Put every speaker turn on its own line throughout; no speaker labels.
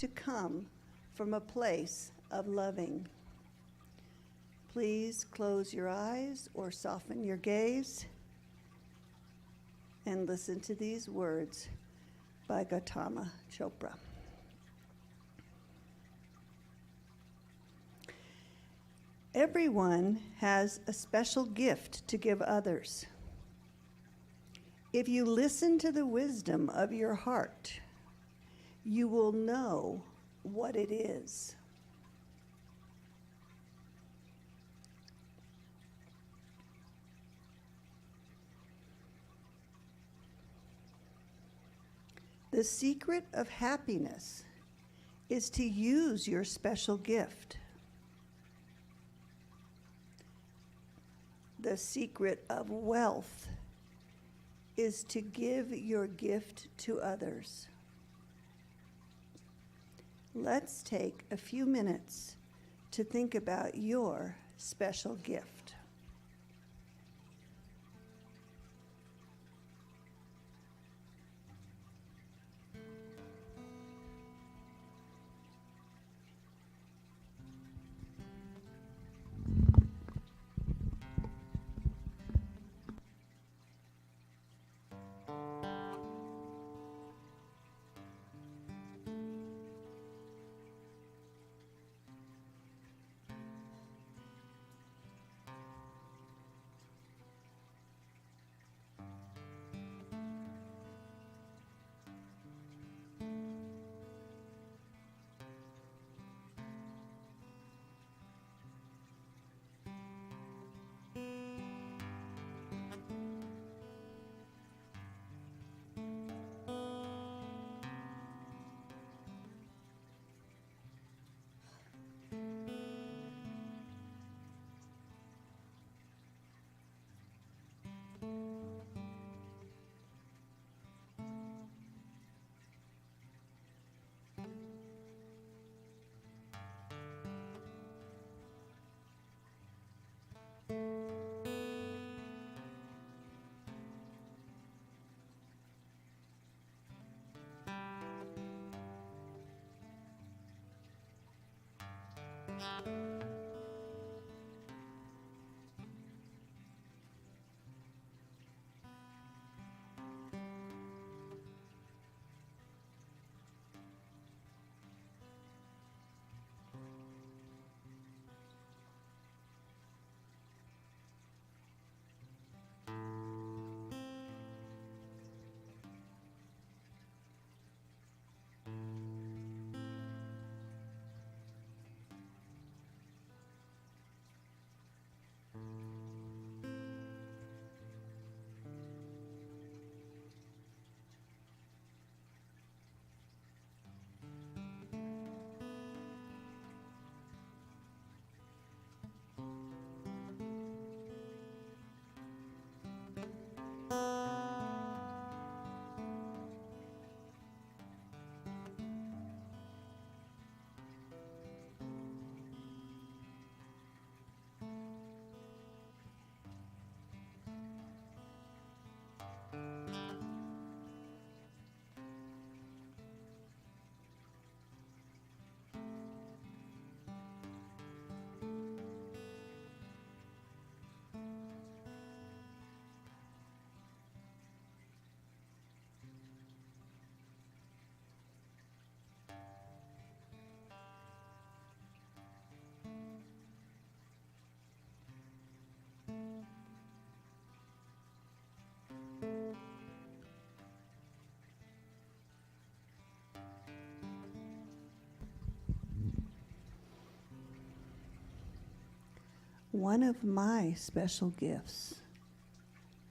to come from a place of loving. Please close your eyes or soften your gaze and listen to these words by Gautama Chopra. Everyone has a special gift to give others. If you listen to the wisdom of your heart, you will know what it is. The secret of happiness is to use your special gift. The secret of wealth is to give your gift to others. Let's take a few minutes to think about your special gift. One of my special gifts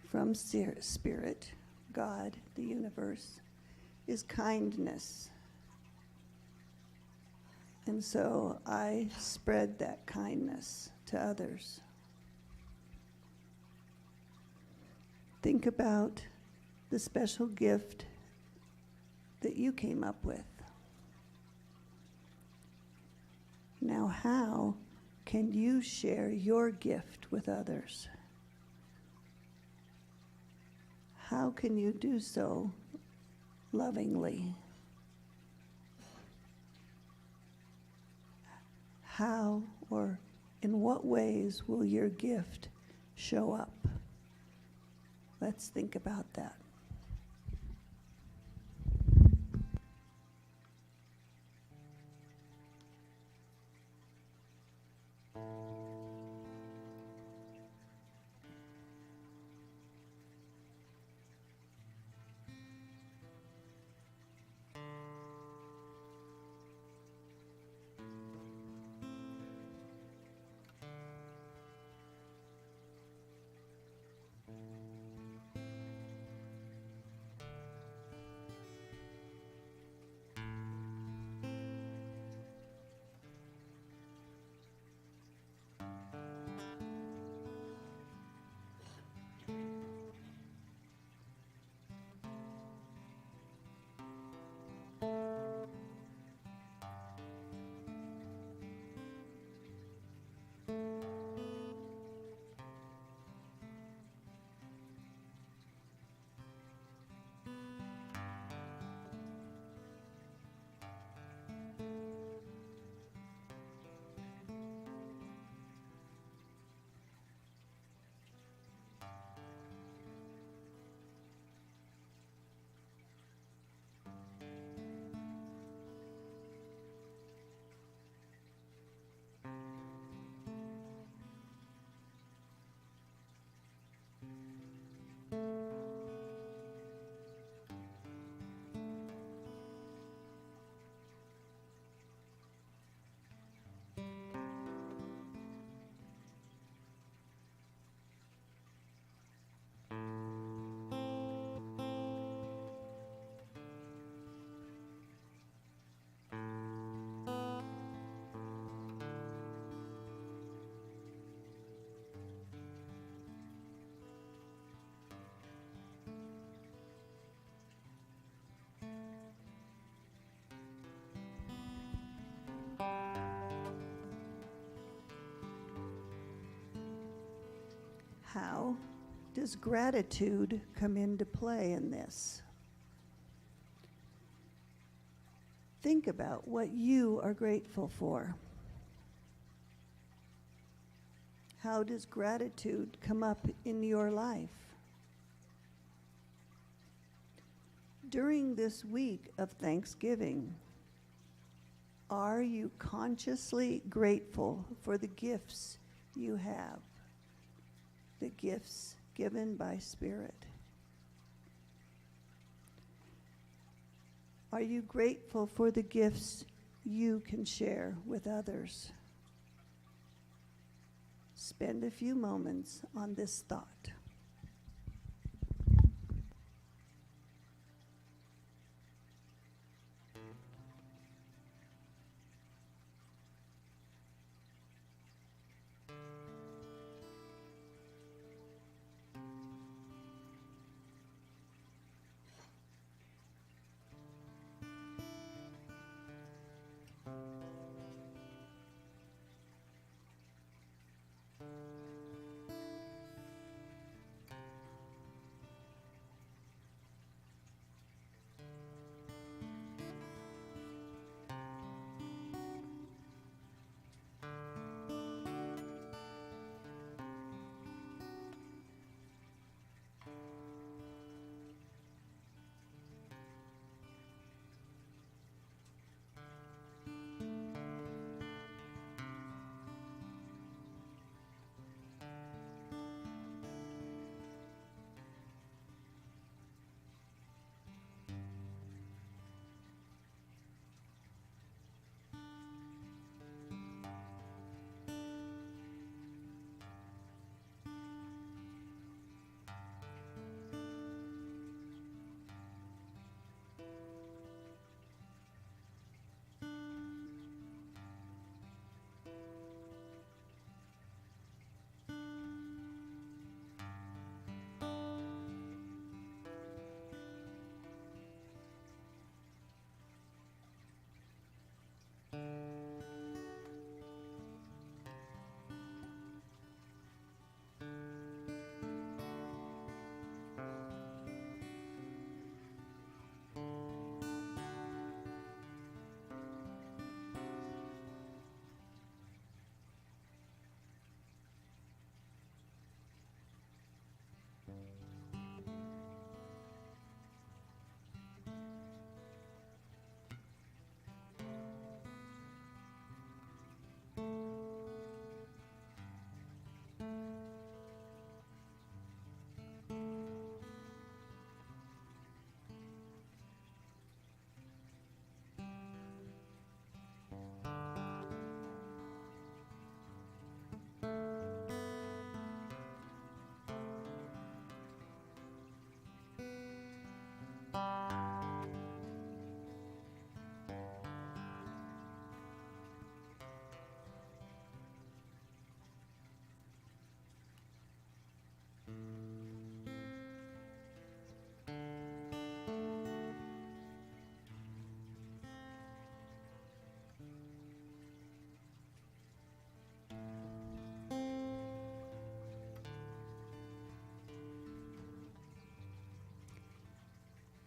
from Spirit, God, the universe, is kindness. And so I spread that kindness to others. Think about the special gift that you came up with. Now, how can you share your gift with others? How can you do so lovingly? how or in what ways will your gift show up? Let's think about that. How does gratitude come into play in this? Think about what you are grateful for. How does gratitude come up in your life? During this week of Thanksgiving, are you consciously grateful for the gifts you have? The gifts given by Spirit. Are you grateful for the gifts you can share with others? Spend a few moments on this thought.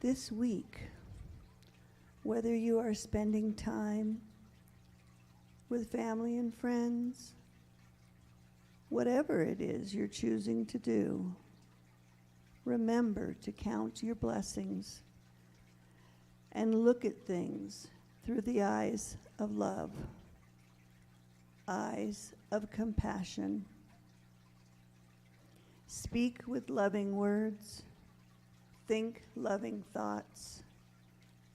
this week, whether you are spending time with family and friends, whatever it is you're choosing to do, remember to count your blessings and look at things through the eyes of love, eyes of compassion. Speak with loving words, think loving thoughts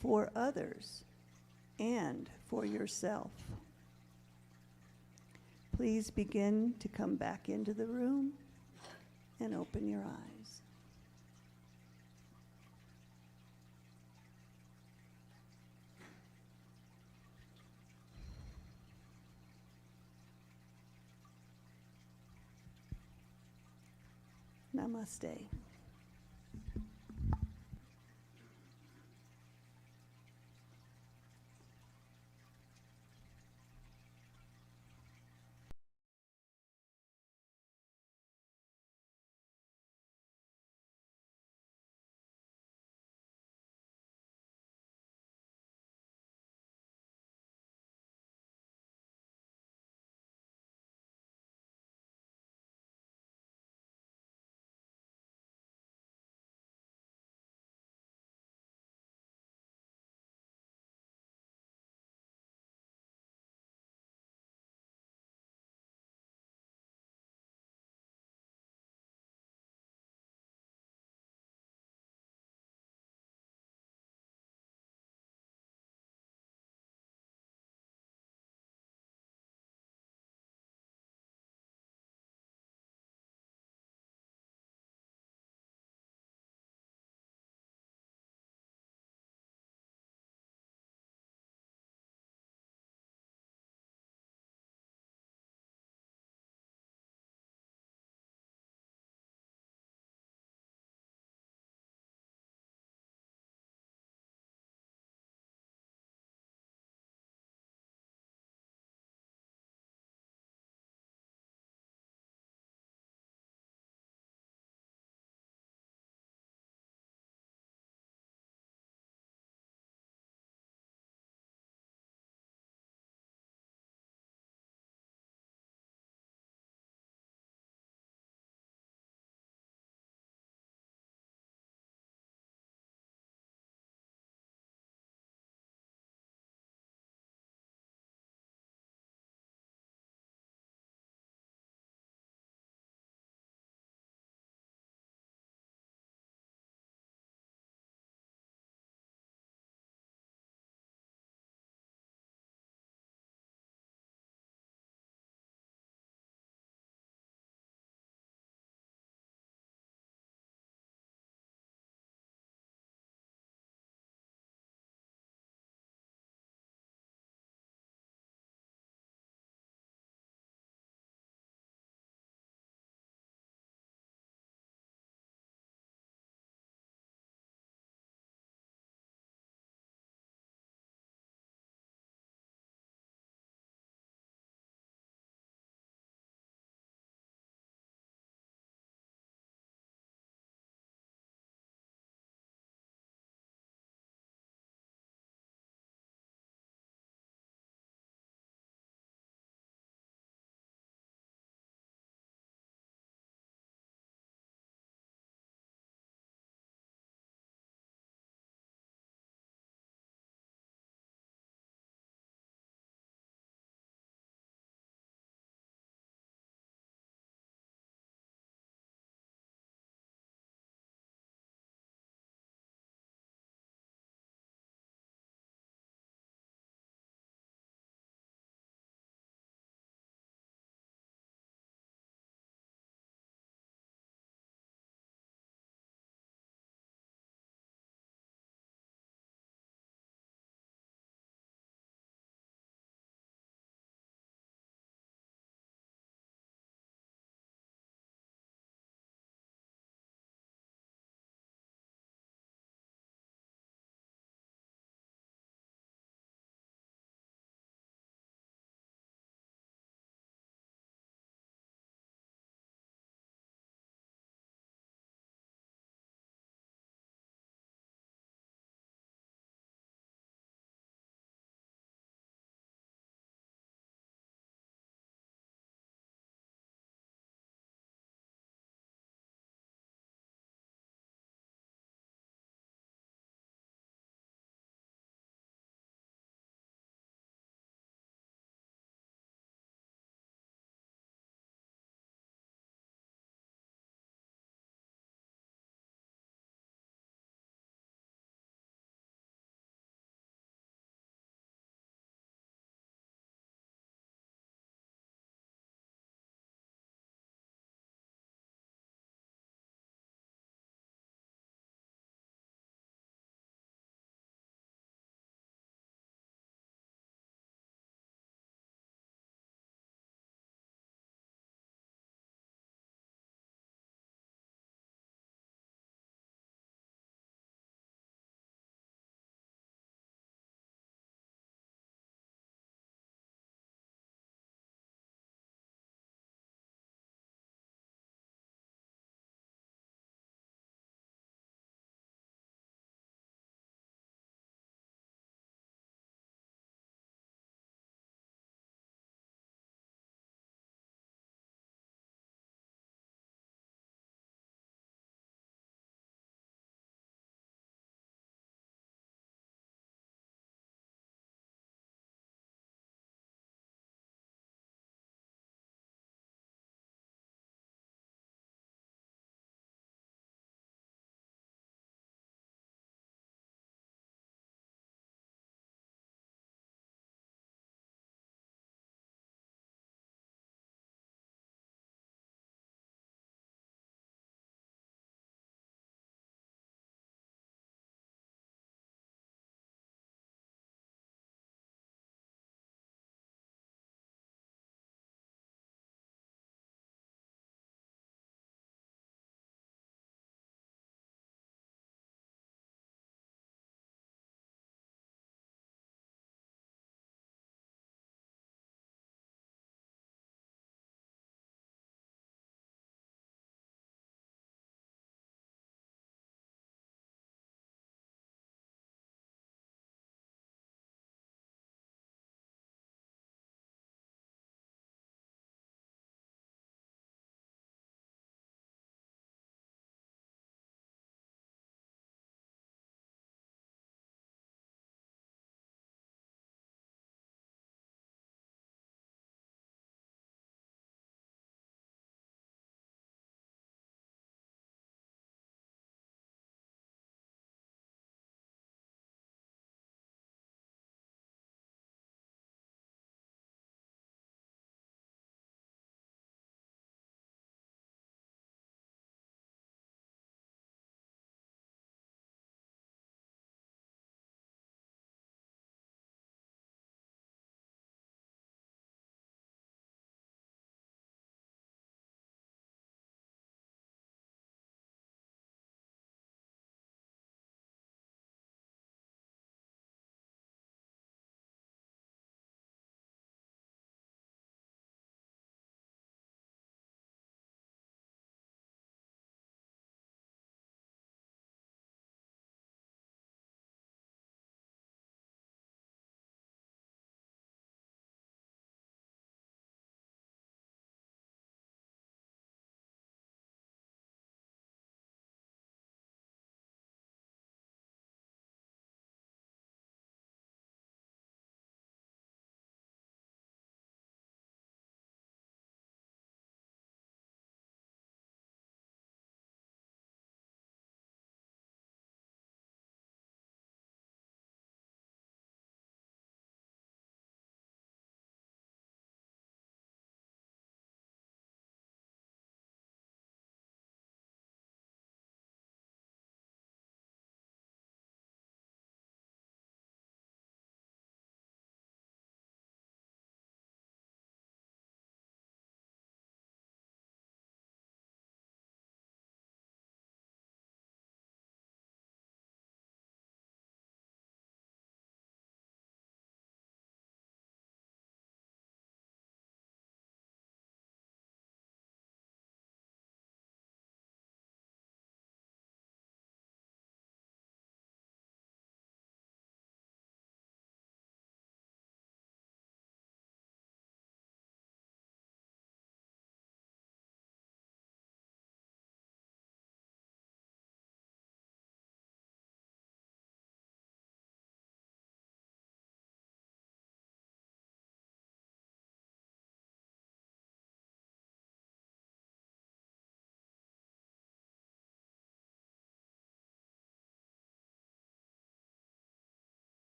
for others and for yourself. Please begin to come back into the room and open your eyes. Namaste.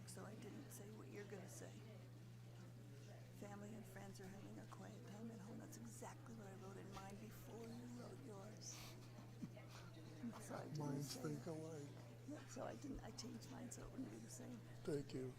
so I didn't say what you're going to say. Family and friends are having a quiet time at home. That's exactly what I wrote in mine before you wrote yours. So I didn't
Minds
say
think
it.
alike.
Yeah, so I changed mine so it wouldn't be the same.
Thank you.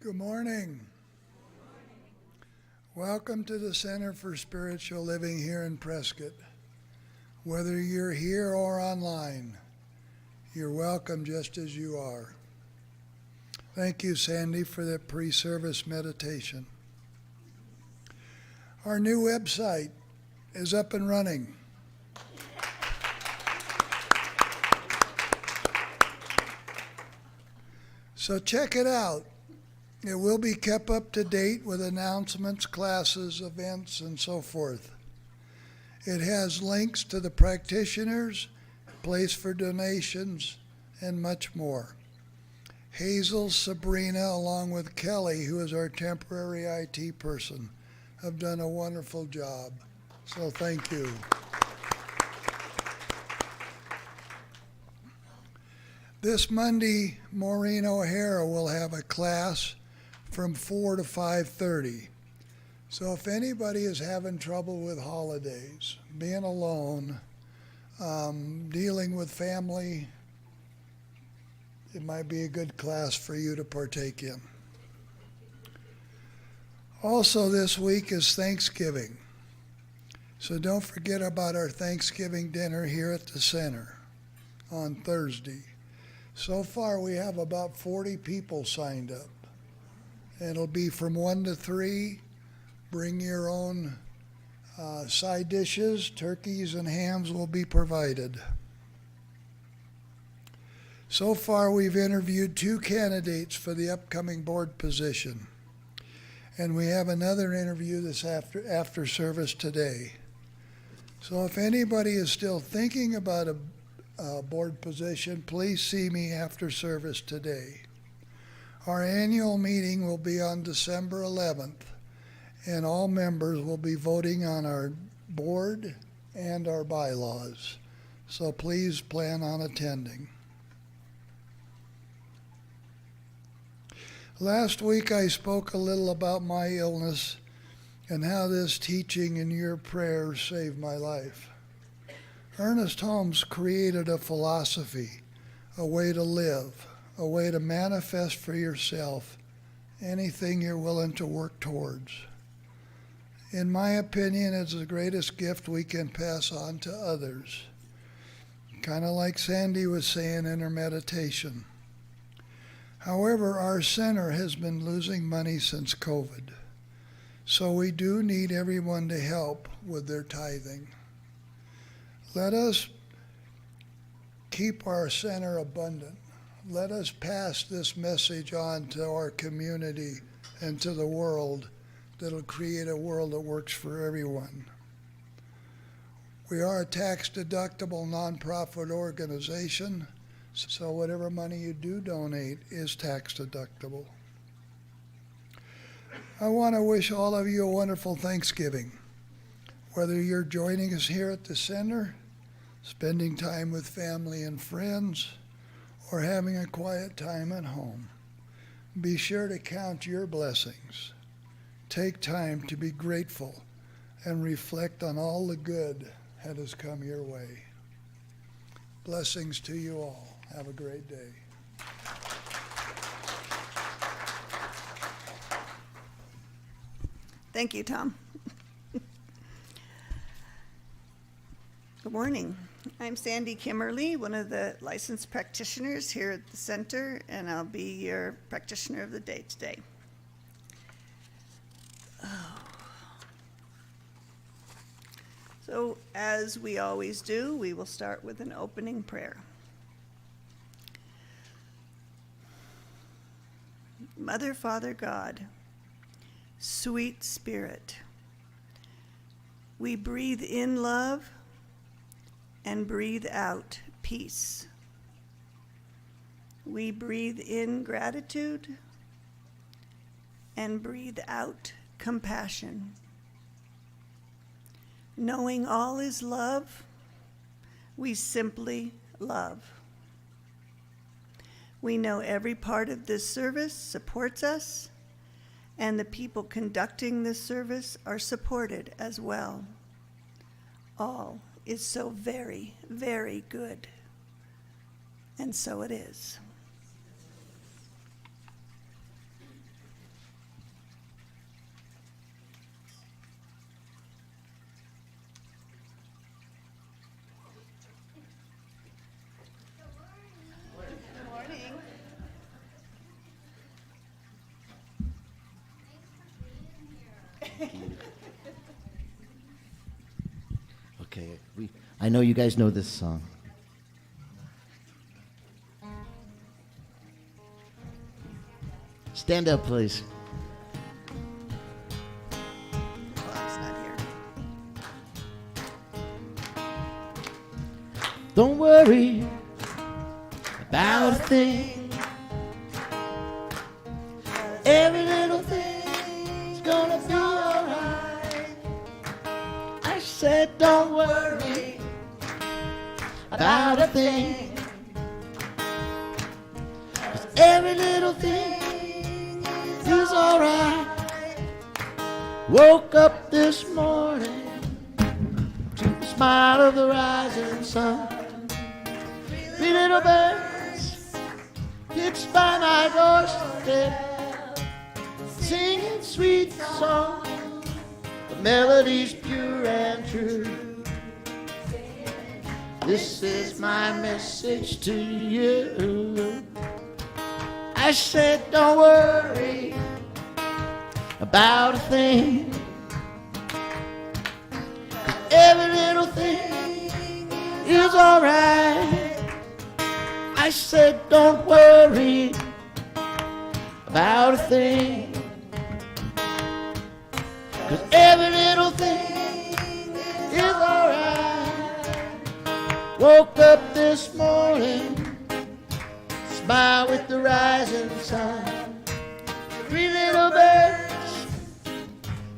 Good morning. Welcome to the Center for Spiritual Living here in Prescott. Whether you're here or online, you're welcome just as you are. Thank you, Sandy, for that pre-service meditation. Our new website is up and running. So check it out. It will be kept up to date with announcements, classes, events, and so forth. It has links to the practitioners, place for donations, and much more. Hazel, Sabrina, along with Kelly, who is our temporary IT person, have done a wonderful job. So thank you. This Monday, Maureen O'Hara will have a class from 4 to 5:30. So if anybody is having trouble with holidays, being alone, dealing with family, it might be a good class for you to partake in. Also this week is Thanksgiving. So don't forget about our Thanksgiving dinner here at the center on Thursday. So far we have about 40 people signed up. It'll be from 1 to 3. Bring your own side dishes. Turkeys and hams will be provided. So far, we've interviewed 2 candidates for the upcoming board position. And we have another interview this after service today. So if anybody is still thinking about a board position, please see me after service today. Our annual meeting will be on December 11th, and all members will be voting on our board and our bylaws. So please plan on attending. Last week I spoke a little about my illness and how this teaching and your prayers saved my life. Ernest Holmes created a philosophy, a way to live, a way to manifest for yourself anything you're willing to work towards. In my opinion, it's the greatest gift we can pass on to others. Kind of like Sandy was saying in her meditation. However, our center has been losing money since COVID. So we do need everyone to help with their tithing. Let us keep our center abundant. Let us pass this message on to our community and to the world that'll create a world that works for everyone. We are a tax-deductible nonprofit organization, so whatever money you do donate is tax-deductible. I want to wish all of you a wonderful Thanksgiving. Whether you're joining us here at the center, spending time with family and friends, or having a quiet time at home, be sure to count your blessings. Take time to be grateful and reflect on all the good that has come your way. Blessings to you all. Have a great day.
Thank you, Tom. Good morning. I'm Sandy Kimmerly, one of the licensed practitioners here at the center, and I'll be your practitioner of the day today. So, as we always do, we will start with an opening prayer. Mother, Father, God, sweet Spirit, we breathe in love and breathe out peace. We breathe in gratitude and breathe out compassion. Knowing all is love, we simply love. We know every part of this service supports us, and the people conducting this service are supported as well. All is so very, very good. And so it is.
Okay, I know you guys know this song. Stand up, please.
Bob's not here.
Don't worry about a thing. Every little thing's gonna be alright. I said don't worry about a thing. 'Cause every little thing is alright. Woke up this morning to the smile of the rising sun. Three little birds pitched by my doorstep, singing sweet songs, the melodies pure and true. This is my message to you. I said don't worry about a thing, 'cause every little thing is alright. I said don't worry about a thing, 'cause every little thing is alright. Woke up this morning, smile with the rising sun. Three little birds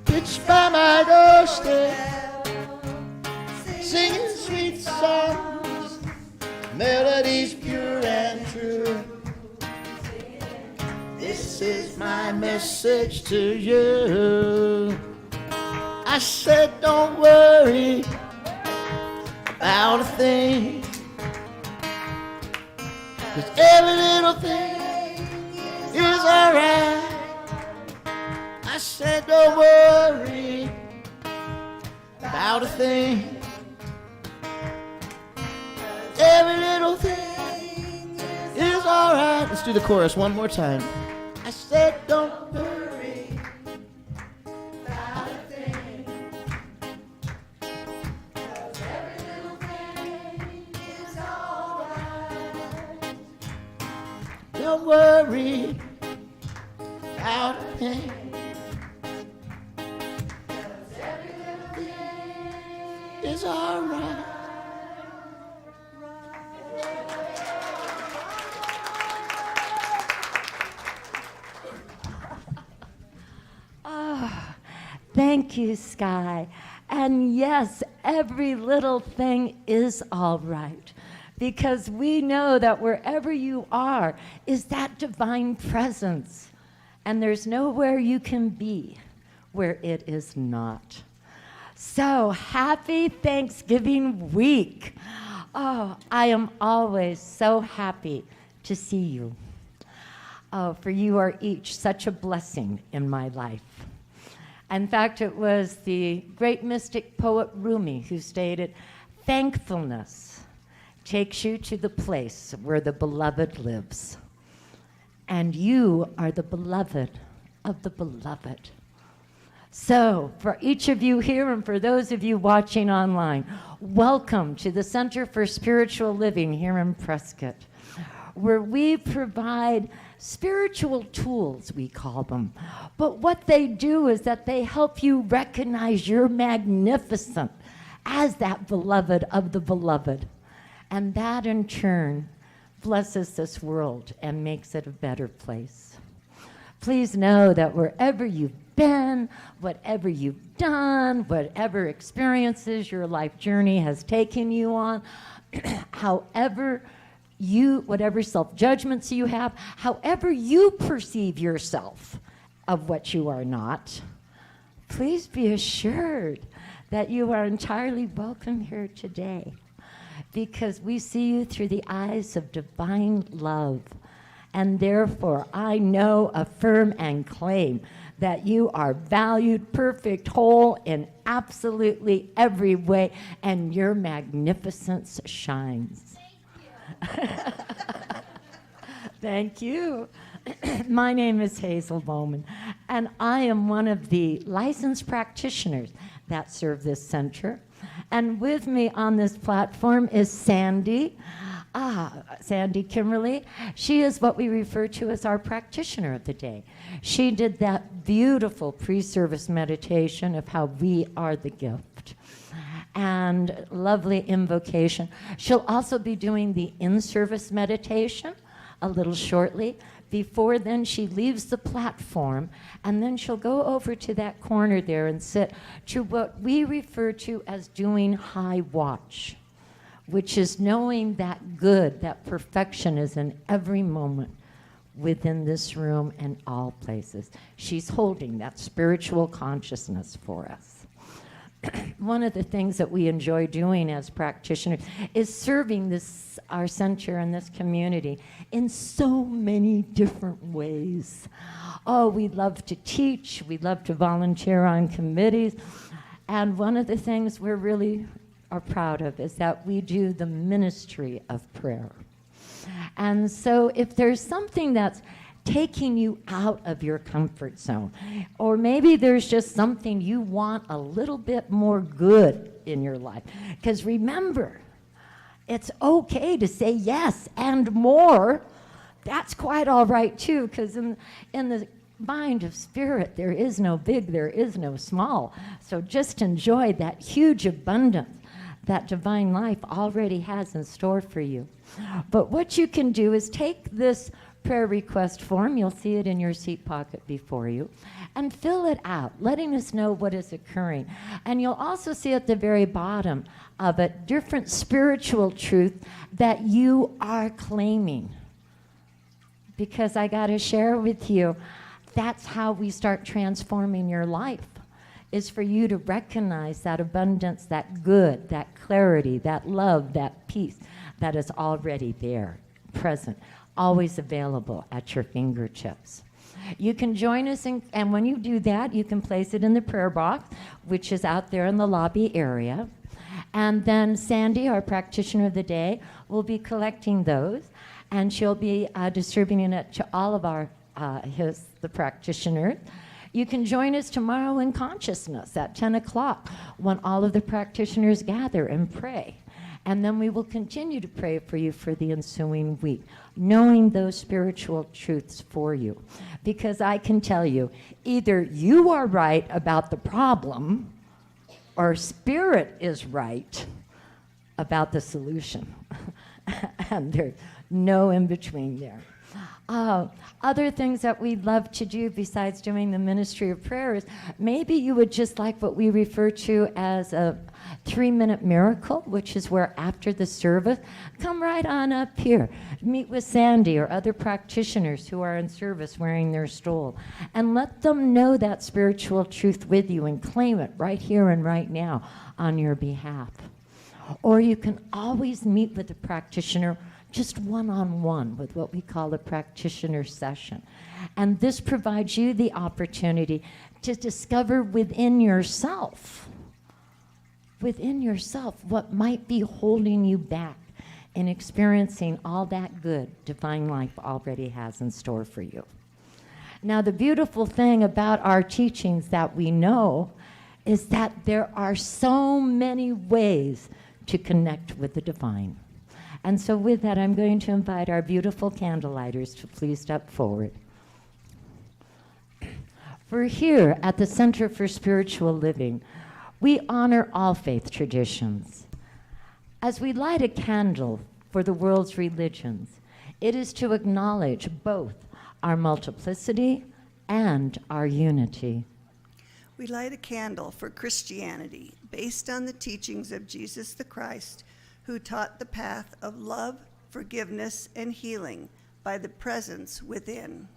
pitched by my doorstep, singing sweet songs, melodies pure and true. This is my message to you. I said don't worry about a thing, 'cause every little thing is alright. I said don't worry about a thing. Every little thing is alright. Let's do the chorus one more time. I said don't worry about a thing, 'cause every little thing is alright. Don't worry about a thing, 'cause every little thing is alright.
Thank you, Sky. And yes, every little thing is all right, because we know that wherever you are is that divine presence, and there's nowhere you can be where it is not. So happy Thanksgiving week. Oh, I am always so happy to see you. Oh, for you are each such a blessing in my life. In fact, it was the great mystic poet Rumi who stated, thankfulness takes you to the place where the beloved lives. And you are the beloved of the beloved. So, for each of you here and for those of you watching online, welcome to the Center for Spiritual Living here in Prescott, where we provide spiritual tools, we call them. But what they do is that they help you recognize you're magnificent as that beloved of the beloved. And that in turn blesses this world and makes it a better place. Please know that wherever you've been, whatever you've done, whatever experiences your life journey has taken you on, whatever self-judgments you have, however you perceive yourself of what you are not, please be assured that you are entirely welcome here today, because we see you through the eyes of divine love. And therefore, I know, affirm, and claim that you are valued, perfect, whole in absolutely every way, and your magnificence shines. Thank you. My name is Hazel Bowman, and I am one of the licensed practitioners that serve this center. And with me on this platform is Sandy Kimberly. She is what we refer to as our practitioner of the day. She did that beautiful pre-service meditation of how we are the gift, and lovely invocation. She'll also be doing the in-service meditation a little shortly. Before then, she leaves the platform, and then she'll go over to that corner there and sit to what we refer to as doing high watch, which is knowing that good, that perfection is in every moment within this room and all places. She's holding that spiritual consciousness for us. One of the things that we enjoy doing as practitioners is serving our center and this community in so many different ways. Oh, we love to teach, we love to volunteer on committees, and one of the things we're really are proud of is that we do the ministry of prayer. And so if there's something that's taking you out of your comfort zone, or maybe there's just something you want a little bit more good in your life, because remember, it's okay to say yes and more. That's quite all right too, because in the mind of spirit, there is no big, there is no small. So just enjoy that huge abundance that divine life already has in store for you. But what you can do is take this prayer request form, you'll see it in your seat pocket before you, and fill it out, letting us know what is occurring. And you'll also see at the very bottom of it different spiritual truth that you are claiming. Because I got to share with you, that's how we start transforming your life, is for you to recognize that abundance, that good, that clarity, that love, that peace that is already there, present, always available at your fingertips. You can join us, and when you do that, you can place it in the prayer box, which is out there in the lobby area. And then Sandy, our practitioner of the day, will be collecting those, and she'll be distributing it to all of the practitioners. You can join us tomorrow in consciousness at 10 o'clock when all of the practitioners gather and pray. And then we will continue to pray for you for the ensuing week, knowing those spiritual truths for you. Because I can tell you, either you are right about the problem, or spirit is right about the solution. And there's no in between there. Other things that we'd love to do besides doing the ministry of prayer is maybe you would just like what we refer to as a 3-minute miracle, which is where after the service, come right on up here, meet with Sandy or other practitioners who are in service wearing their stole, and let them know that spiritual truth with you and claim it right here and right now on your behalf. Or you can always meet with the practitioner just one-on-one with what we call a practitioner session. And this provides you the opportunity to discover within yourself, what might be holding you back in experiencing all that good divine life already has in store for you. Now, the beautiful thing about our teachings that we know is that there are so many ways to connect with the divine. And so with that, I'm going to invite our beautiful candlelighters to please step forward. For here at the Center for Spiritual Living, we honor all faith traditions. As we light a candle for the world's religions, it is to acknowledge both our multiplicity and our unity.
We light a candle for Christianity based on the teachings of Jesus the Christ, who taught the path of love, forgiveness, and healing by the presence within.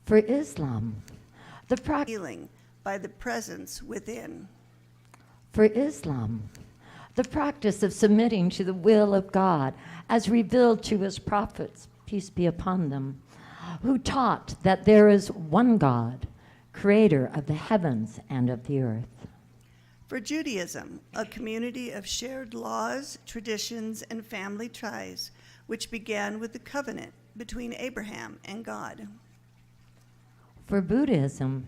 For Islam,
Healing by the presence within.
For Islam, the practice of submitting to the will of God as revealed to his prophets, peace be upon them, who taught that there is one God, creator of the heavens and of the earth.
For Judaism, a community of shared laws, traditions, and family ties, which began with the covenant between Abraham and God.
For Buddhism,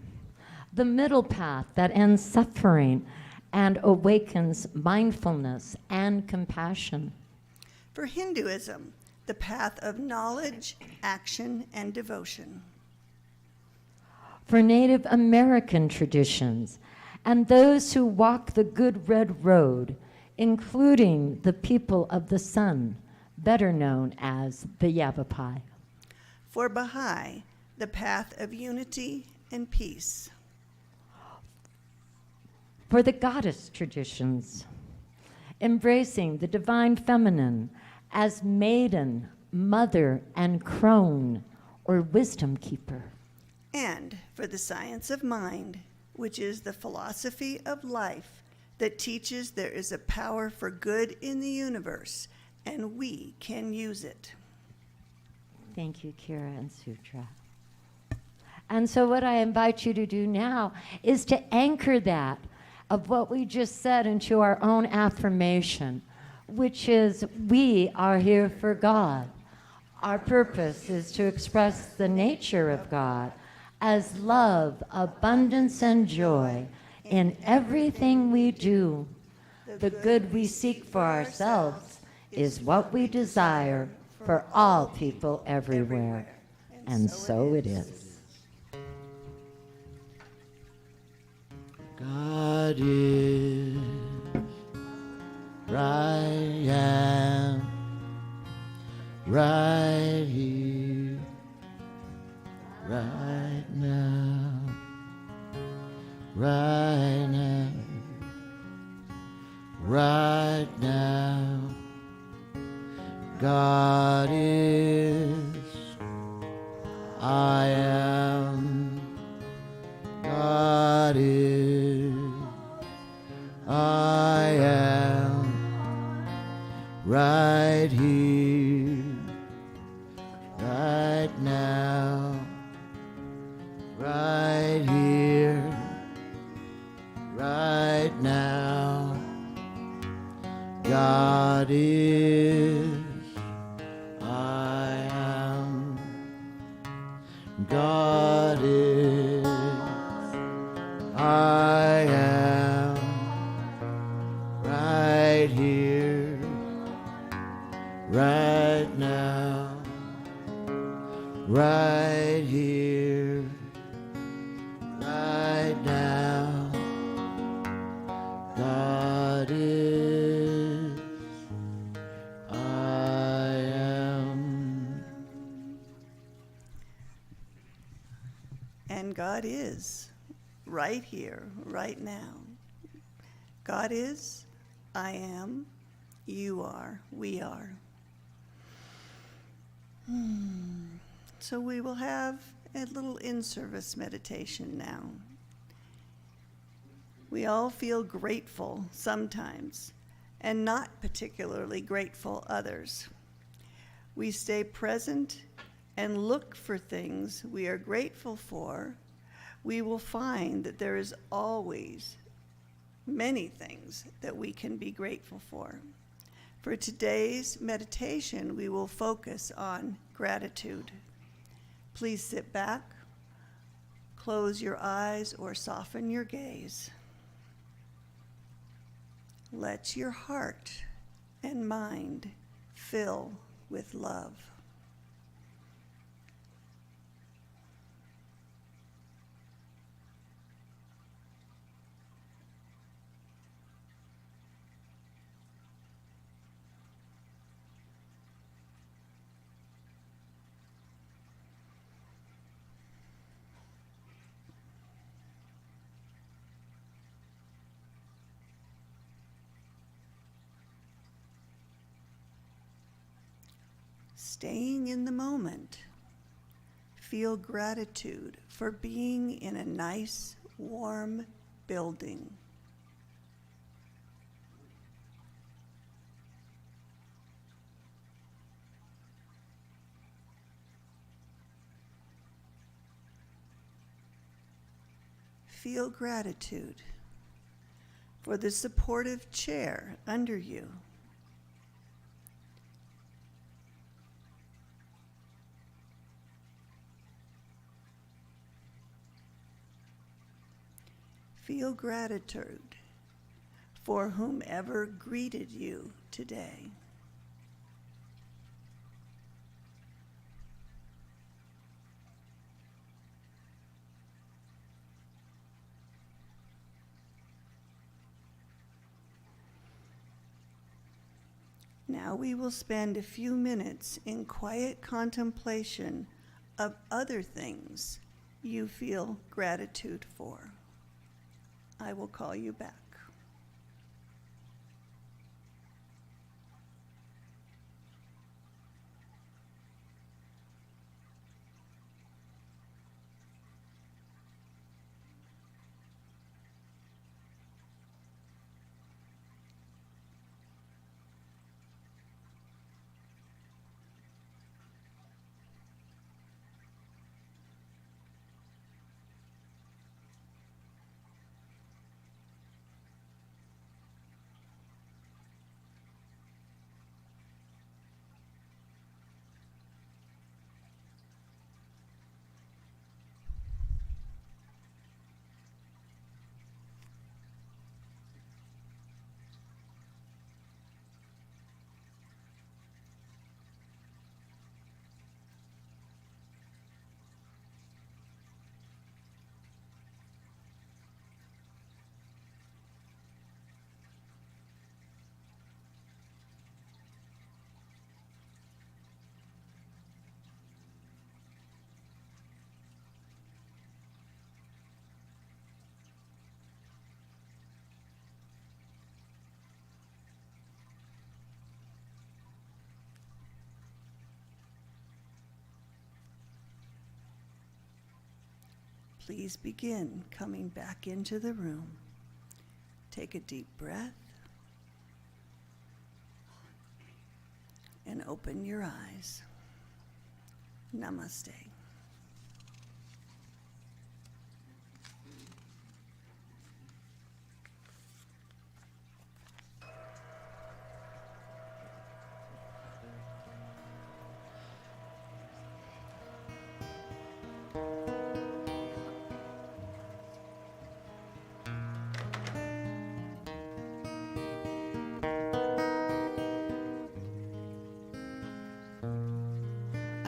the middle path that ends suffering and awakens mindfulness and compassion.
For Hinduism, the path of knowledge, action, and devotion.
For Native American traditions and those who walk the good red road, including the people of the sun, better known as the Yavapai.
For Baha'i, the path of unity and peace.
For the goddess traditions, embracing the divine feminine as maiden, mother, and crone, or wisdom keeper.
And for the science of mind, which is the philosophy of life that teaches there is a power for good in the universe, and we can use it.
Thank you, Kira and Sutra. And so what I invite you to do now is to anchor that of what we just said into our own affirmation, which is, we are here for God. Our purpose is to express the nature of God as love, abundance, and joy in everything we do. The good we seek for ourselves is what we desire for all people everywhere. And so it is.
God is right, right here, right now, right now, right now. God is, I am, God is, I am, right here, right now, right here, right now. God is, I am, God is, I am, right here, right now, right here, right now. God is, I am.
And God is right here, right now. God is, I am, you are, we are. So we will have a little in-service meditation now. We all feel grateful sometimes, and not particularly grateful others. We stay present and look for things we are grateful for. We will find that there is always many things that we can be grateful for. For today's meditation, we will focus on gratitude. Please sit back, close your eyes or soften your gaze. Let your heart and mind fill with love. Staying in the moment, feel gratitude for being in a nice, warm building. Feel gratitude for the supportive chair under you. Feel gratitude for whomever greeted you today. Now we will spend a few minutes in quiet contemplation of other things you feel gratitude for. I will call you back. Please begin coming back into the room. Take a deep breath and open your eyes. Namaste.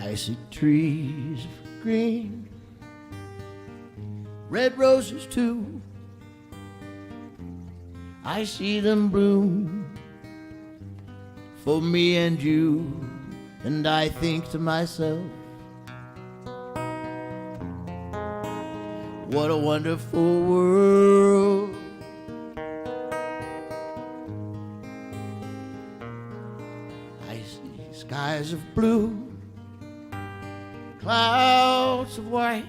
I see trees of green, red roses too. I see them bloom for me and you, and I think to myself, what a wonderful world. I see skies of blue, clouds of white,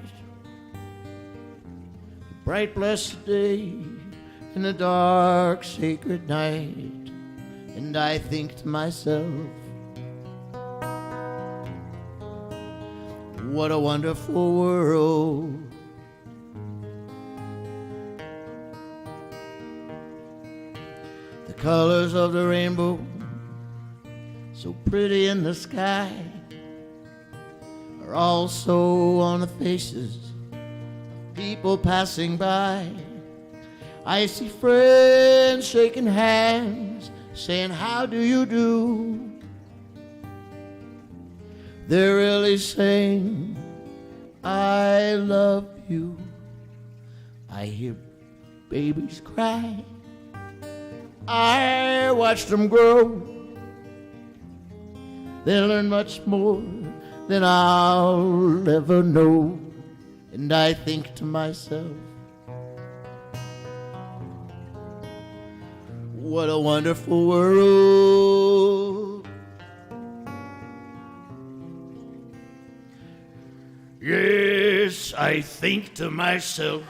a bright blessed day in a dark sacred night, and I think to myself, what a wonderful world. The colors of the rainbow, so pretty in the sky, are also on the faces of people passing by. I see friends shaking hands, saying, how do you do? They're really saying, I love you. I hear babies cry. I watch them grow. They learn much more than I'll ever know. And I think to myself, what a wonderful world. Yes, I think to myself,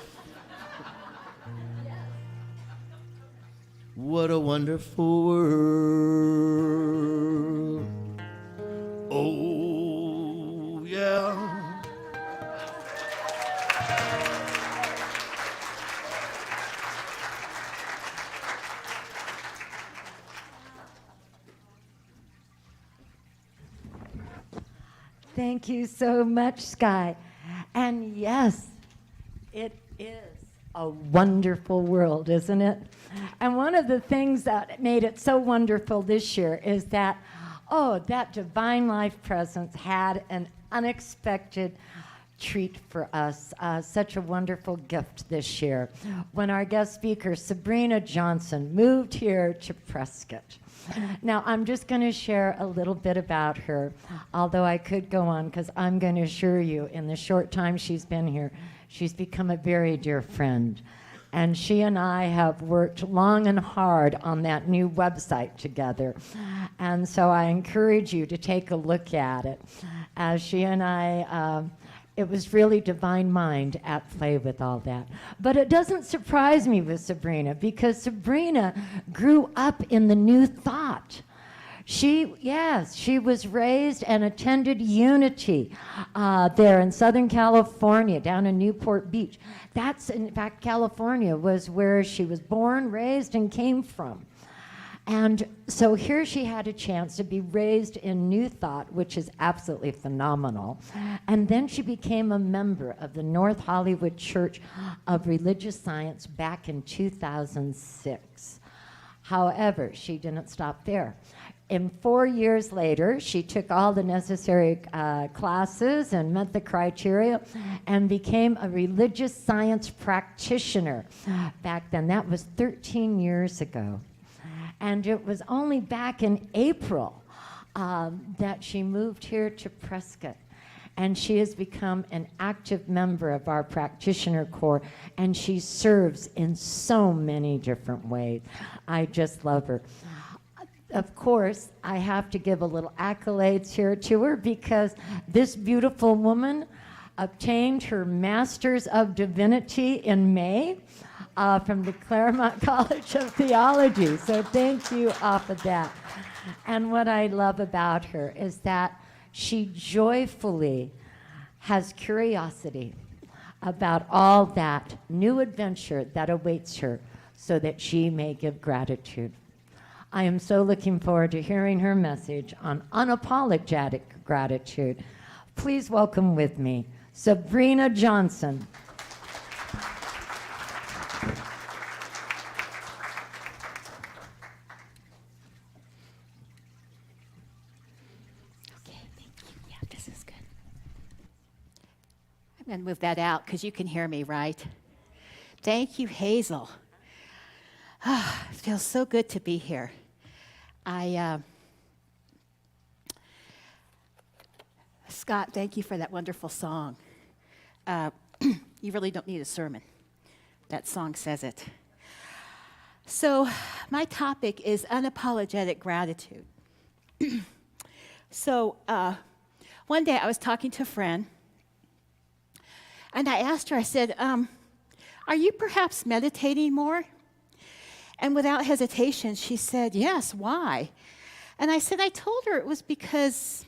what a wonderful world. Oh, yeah.
Thank you so much, Sky. And yes, it is a wonderful world, isn't it? And one of the things that made it so wonderful this year is that, that Divine Life Presence had an unexpected treat for us, such a wonderful gift this year. When our guest speaker, Sabrina Johnson, moved here to Prescott. Now, I'm just going to share a little bit about her, although I could go on, because I'm going to assure you, in the short time she's been here, she's become a very dear friend. And she and I have worked long and hard on that new website together. And so I encourage you to take a look at it. As she and I, it was really divine mind at play with all that. But it doesn't surprise me with Sabrina, because Sabrina grew up in the New Thought. She was raised and attended Unity there in Southern California, down in Newport Beach. That's, in fact, California was where she was born, raised, and came from. And so here she had a chance to be raised in New Thought, which is absolutely phenomenal. And then she became a member of the North Hollywood Church of Religious Science back in 2006. However, she didn't stop there. And 4 years later, she took all the necessary classes and met the criteria and became a religious science practitioner. Back then, that was 13 years ago. And it was only back in April that she moved here to Prescott. And she has become an active member of our practitioner corps, and she serves in so many different ways. I just love her. Of course, I have to give a little accolades here to her, because this beautiful woman obtained her Master's of Divinity in May from the Claremont College of Theology. So thank you off of that. And what I love about her is that she joyfully has curiosity about all that new adventure that awaits her, so that she may give gratitude. I am so looking forward to hearing her message on unapologetic gratitude. Please welcome with me Sabrina Johnson.
Okay, thank you. Yeah, this is good. I'm going to move that out because you can hear me, right? Thank you, Hazel. It feels so good to be here. Scott, thank you for that wonderful song. You really don't need a sermon. That song says it. So my topic is unapologetic gratitude. So one day I was talking to a friend, and I asked her, I said, are you perhaps meditating more? And without hesitation, she said, yes, why? And I said, I told her it was because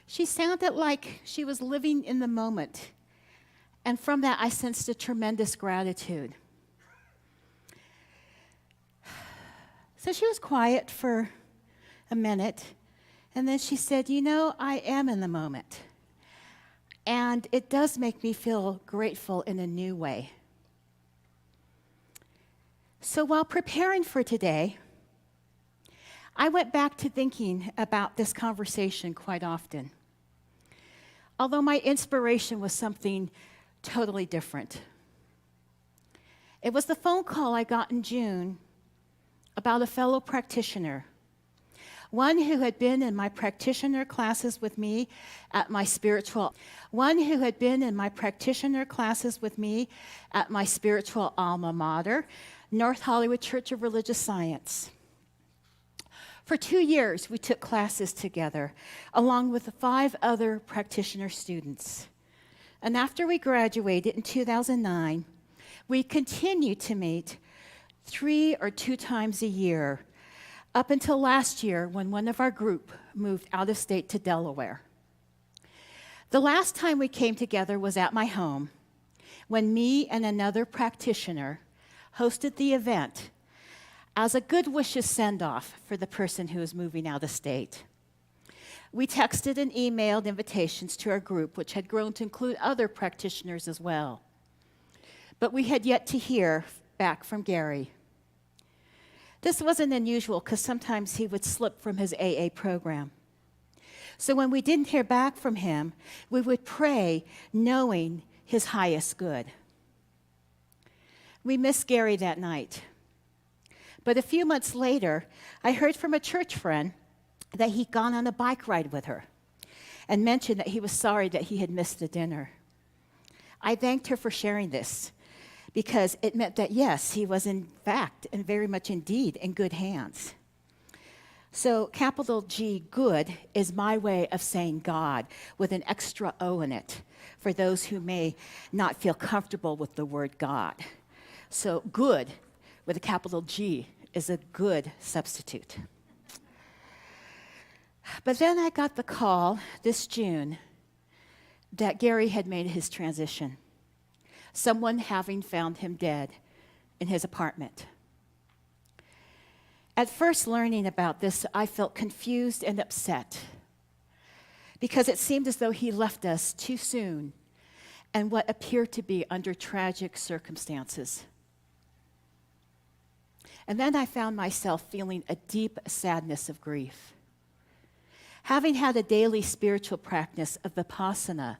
she sounded like she was living in the moment. And from that, I sensed a tremendous gratitude. So she was quiet for a minute, and then she said, you know, I am in the moment. And it does make me feel grateful in a new way. So while preparing for today, I went back to thinking about this conversation quite often. Although my inspiration was something totally different. It was the phone call I got in June about a fellow practitioner, one who had been in my practitioner classes with me at my spiritual alma mater, North Hollywood Church of Religious Science. For 2 years, we took classes together, along with 5 other practitioner students. And after we graduated in 2009, we continued to meet 3 or 2 times a year, up until last year when one of our group moved out of state to Delaware. The last time we came together was at my home, when me and another practitioner hosted the event as a good wishes send-off for the person who is moving out of state. We texted and emailed invitations to our group, which had grown to include other practitioners as well. But we had yet to hear back from Gary. This wasn't unusual because sometimes he would slip from his AA program. So when we didn't hear back from him, we would pray knowing his highest good. We missed Gary that night. But a few months later, I heard from a church friend that he'd gone on a bike ride with her and mentioned that he was sorry that he had missed the dinner. I thanked her for sharing this because it meant that, yes, he was in fact and very much indeed in good hands. So capital G, good, is my way of saying God with an extra O in it for those who may not feel comfortable with the word God. So good with a capital G is a good substitute. But then I got the call this June that Gary had made his transition, someone having found him dead in his apartment. At first learning about this, I felt confused and upset because it seemed as though he left us too soon and what appeared to be under tragic circumstances. And then I found myself feeling a deep sadness of grief. Having had a daily spiritual practice of vipassana,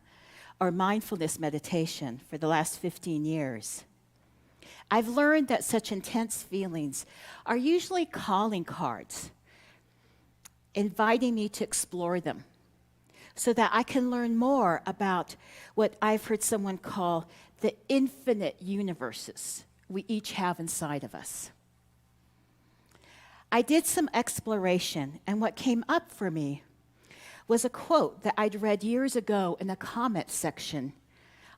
or mindfulness meditation, for the last 15 years, I've learned that such intense feelings are usually calling cards, inviting me to explore them, so that I can learn more about what I've heard someone call the infinite universes we each have inside of us. I did some exploration, and what came up for me was a quote that I'd read years ago in a comment section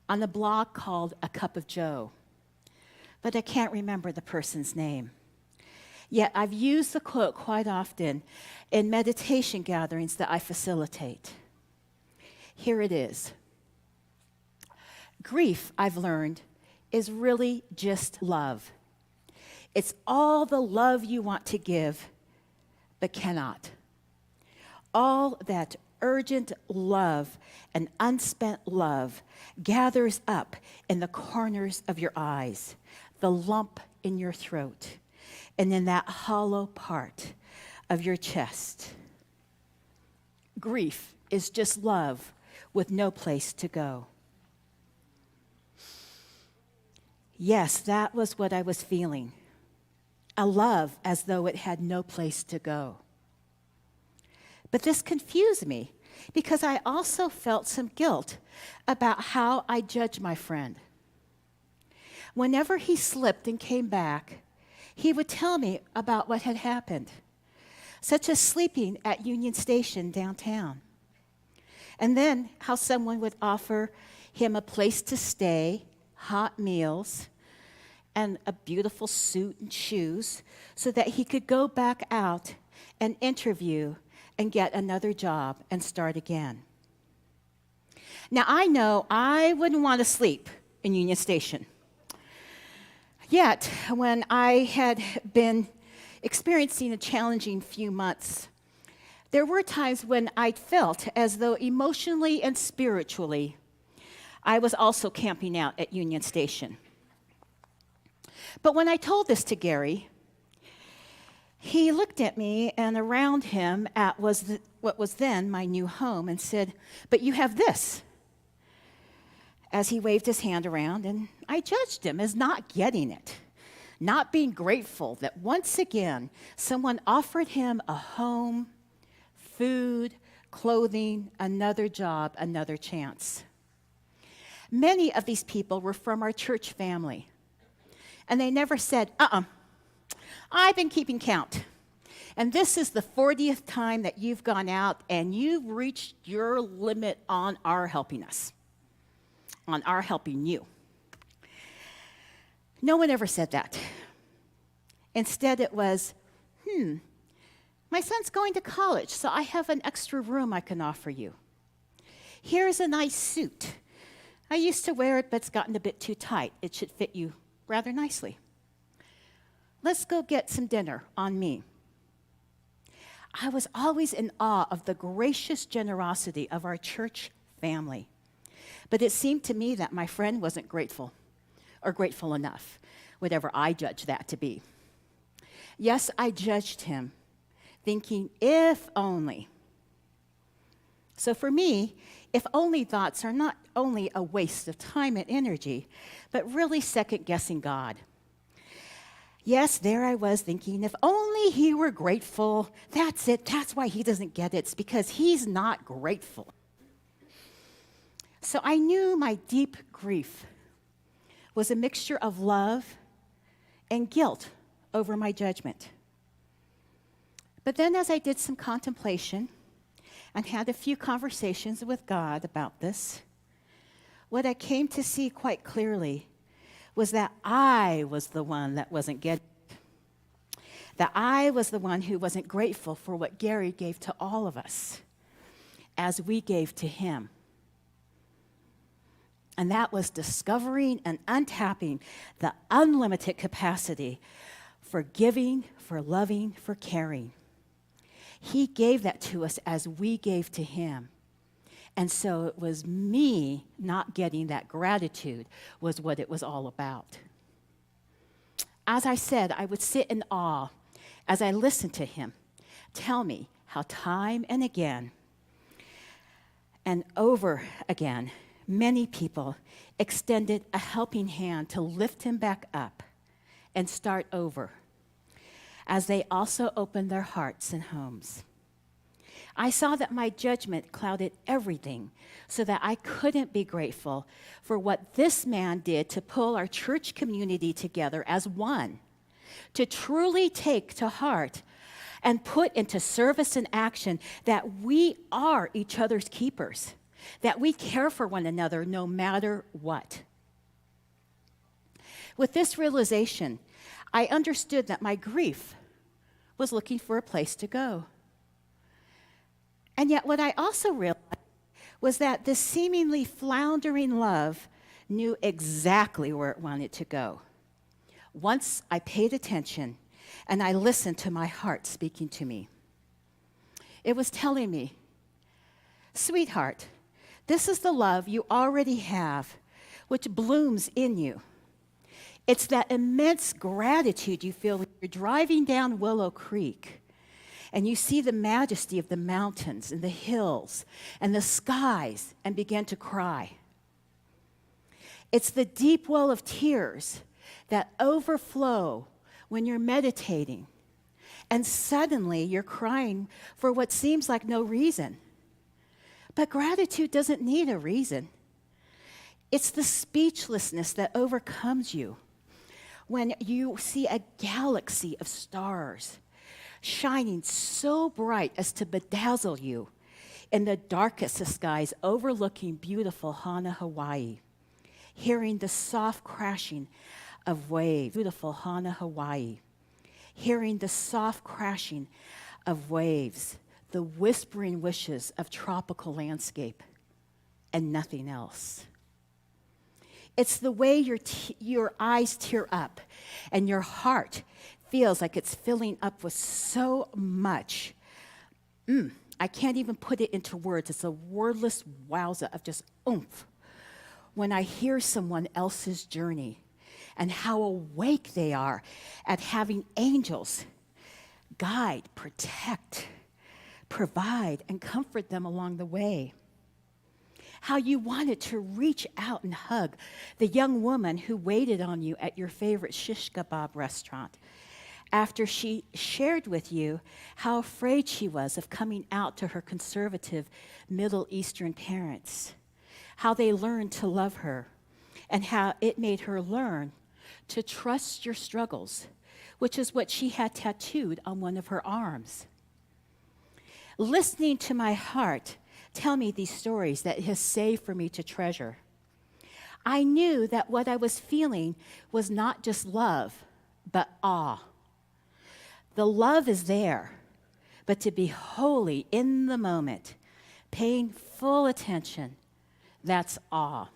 on a blog called A Cup of Joe, but I can't remember the person's name. Yet I've used the quote quite often in meditation gatherings that I facilitate. Here it is. Grief, I've learned, is really just love. It's all the love you want to give, but cannot. All that urgent love and unspent love gathers up in the corners of your eyes, the lump in your throat, and in that hollow part of your chest. Grief is just love with no place to go. Yes, that was what I was feeling. A love as though it had no place to go. But this confused me because I also felt some guilt about how I judged my friend. Whenever he slipped and came back, he would tell me about what had happened, such as sleeping at Union Station downtown, and then how someone would offer him a place to stay, hot meals, and a beautiful suit and shoes so that he could go back out and interview and get another job and start again. Now, I know I wouldn't want to sleep in Union Station. Yet, when I had been experiencing a challenging few months, there were times when I felt as though emotionally and spiritually I was also camping out at Union Station. But when I told this to Gary, he looked at me and around him at what was then my new home and said, "But you have this," as he waved his hand around, and I judged him as not getting it, not being grateful that once again someone offered him a home, food, clothing, another job, another chance. Many of these people were from our church family, and they never said, I've been keeping count, and this is the 40th time that you've gone out and you've reached your limit on our helping us, on our helping you. No one ever said that. Instead, it was, my son's going to college, so I have an extra room I can offer you. Here's a nice suit. I used to wear it, but it's gotten a bit too tight. It should fit you rather nicely. Let's go get some dinner on me. I was always in awe of the gracious generosity of our church family. But it seemed to me that my friend wasn't grateful, or grateful enough, whatever I judged that to be. Yes, I judged him, thinking, if only. So for me, if only thoughts are not only a waste of time and energy, but really second-guessing God. Yes, there I was thinking, if only he were grateful. That's it. That's why he doesn't get it. It's because he's not grateful. So I knew my deep grief was a mixture of love and guilt over my judgment. But then as I did some contemplation and had a few conversations with God about this, what I came to see quite clearly was that I was the one that wasn't getting it. That I was the one who wasn't grateful for what Gary gave to all of us as we gave to him. And that was discovering and untapping the unlimited capacity for giving, for loving, for caring. He gave that to us as we gave to him. And so it was me not getting that gratitude was what it was all about. As I said, I would sit in awe as I listened to him tell me how time and again and over again, many people extended a helping hand to lift him back up and start over, as they also opened their hearts and homes. I saw that my judgment clouded everything so that I couldn't be grateful for what this man did to pull our church community together as one, to truly take to heart and put into service and action that we are each other's keepers, that we care for one another no matter what. With this realization, I understood that my grief was looking for a place to go. And yet what I also realized was that this seemingly floundering love knew exactly where it wanted to go. Once I paid attention and I listened to my heart speaking to me. It was telling me, sweetheart, this is the love you already have, which blooms in you. It's that immense gratitude you feel when you're driving down Willow Creek and you see the majesty of the mountains and the hills and the skies and begin to cry. It's the deep well of tears that overflow when you're meditating and suddenly you're crying for what seems like no reason. But gratitude doesn't need a reason. It's the speechlessness that overcomes you when you see a galaxy of stars shining so bright as to bedazzle you in the darkest of skies overlooking beautiful Hana, Hawaii, hearing the soft crashing of waves, beautiful Hana, Hawaii, hearing the soft crashing of waves, the whispering wishes of tropical landscape, and nothing else. It's the way your eyes tear up and your heart feels like it's filling up with so much. I can't even put it into words. It's a wordless wowza of just oomph when I hear someone else's journey and how awake they are at having angels guide, protect, provide, and comfort them along the way. How you wanted to reach out and hug the young woman who waited on you at your favorite shish kebab restaurant after she shared with you how afraid she was of coming out to her conservative Middle Eastern parents, how they learned to love her, and how it made her learn to trust your struggles, which is what she had tattooed on one of her arms. Listening to my heart tell me these stories that it has saved for me to treasure. I knew that what I was feeling was not just love, but awe. The love is there, but to be wholly in the moment, paying full attention, that's awe.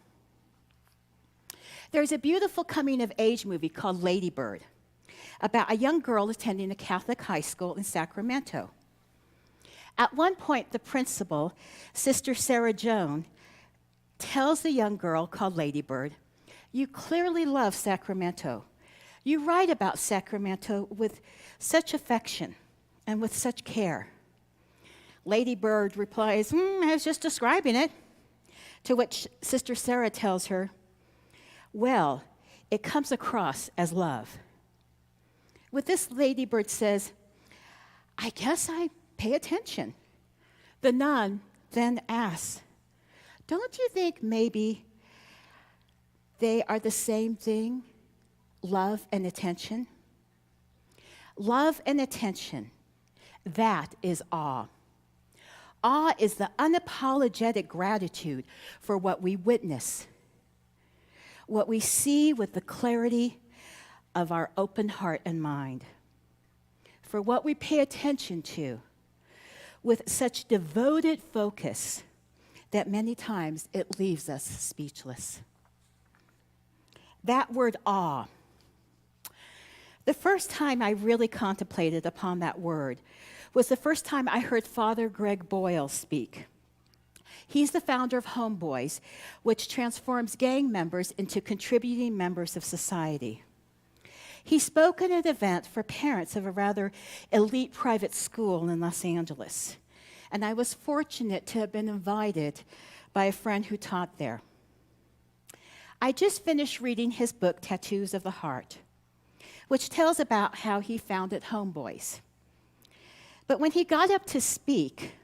There's a beautiful coming-of-age movie called Lady Bird about a young girl attending a Catholic high school in Sacramento. At one point, the principal, Sister Sarah Joan, tells the young girl called Lady Bird, "You clearly love Sacramento. You write about Sacramento with such affection and with such care." Lady Bird replies, "I was just describing it." To which Sister Sarah tells her, "Well, it comes across as love." With this, Lady Bird says, "I guess I pay attention." The nun then asks, "Don't you think maybe they are the same thing, love and attention?" Love and attention, that is awe. Awe is the unapologetic gratitude for what we witness, what we see with the clarity of our open heart and mind, for what we pay attention to with such devoted focus that many times it leaves us speechless. That word awe. The first time I really contemplated upon that word was the first time I heard Father Greg Boyle speak. He's the founder of Homeboys, which transforms gang members into contributing members of society. He spoke at an event for parents of a rather elite private school in Los Angeles, and I was fortunate to have been invited by a friend who taught there. I just finished reading his book, Tattoos of the Heart, which tells about how he founded Homeboys. But when he got up to speak,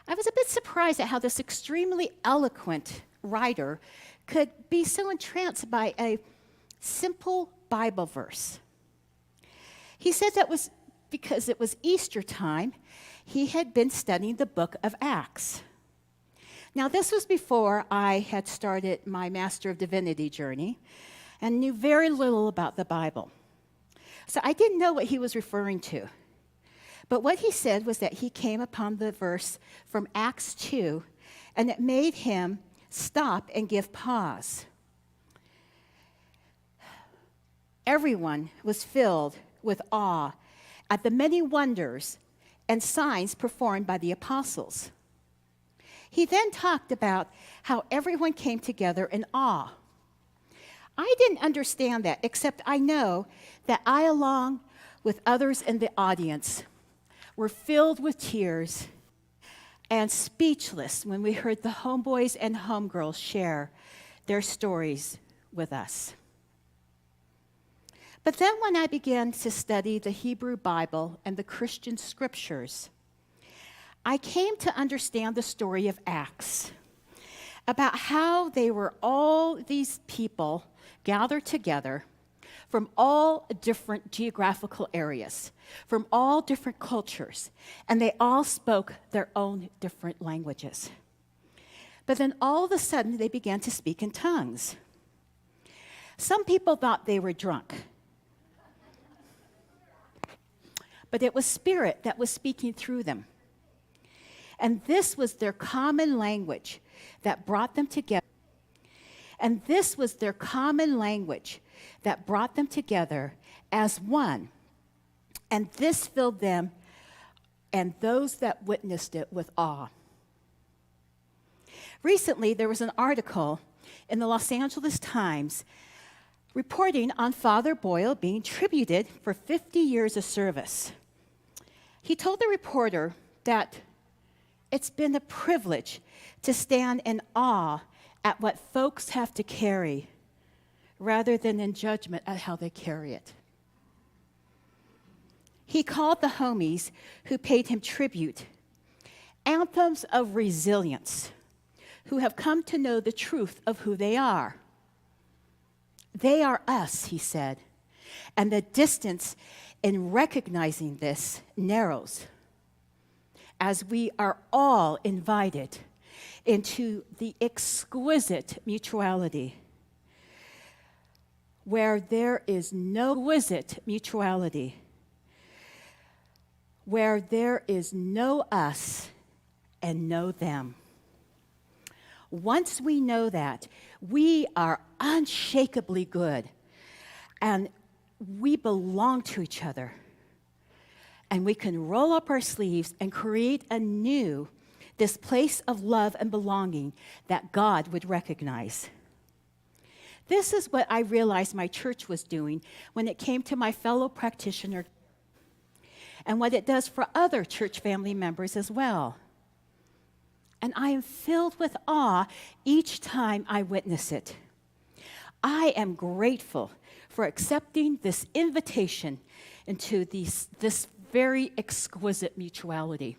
I was a bit surprised at how this extremely eloquent writer could be so entranced by a simple Bible verse. He said that was because it was Easter time, he had been studying the book of Acts. Now, this was before I had started my Master of Divinity journey and knew very little about the Bible. So I didn't know what he was referring to. But what he said was that he came upon the verse from Acts 2, and it made him stop and give pause. Everyone was filled with awe at the many wonders and signs performed by the apostles. He then talked about how everyone came together in awe. I didn't understand that, except I know that I, along with others in the audience, were filled with tears and speechless when we heard the homeboys and homegirls share their stories with us. But then when I began to study the Hebrew Bible and the Christian scriptures, I came to understand the story of Acts, about how they were all these people gathered together from all different geographical areas, from all different cultures, and they all spoke their own different languages. But then all of a sudden, they began to speak in tongues. Some people thought they were drunk, but it was Spirit that was speaking through them. And this was their common language that brought them together. And this was their common language that brought them together as one. And this filled them and those that witnessed it with awe. Recently, there was an article in the Los Angeles Times reporting on Father Boyle being tributed for 50 years of service. He told the reporter that it's been a privilege to stand in awe at what folks have to carry rather than in judgment at how they carry it. He called the homies who paid him tribute anthems of resilience, who have come to know the truth of who they are. They are us, he said, and the distance in recognizing this narrows as we are all invited into the exquisite mutuality where there is no where there is no us and no them. Once we know that, we are unshakably good and we belong to each other. And we can roll up our sleeves and create anew this place of love and belonging that God would recognize. This is what I realized my church was doing when it came to my fellow practitioner and what it does for other church family members as well. And I am filled with awe each time I witness it. I am grateful for accepting this invitation into this very exquisite mutuality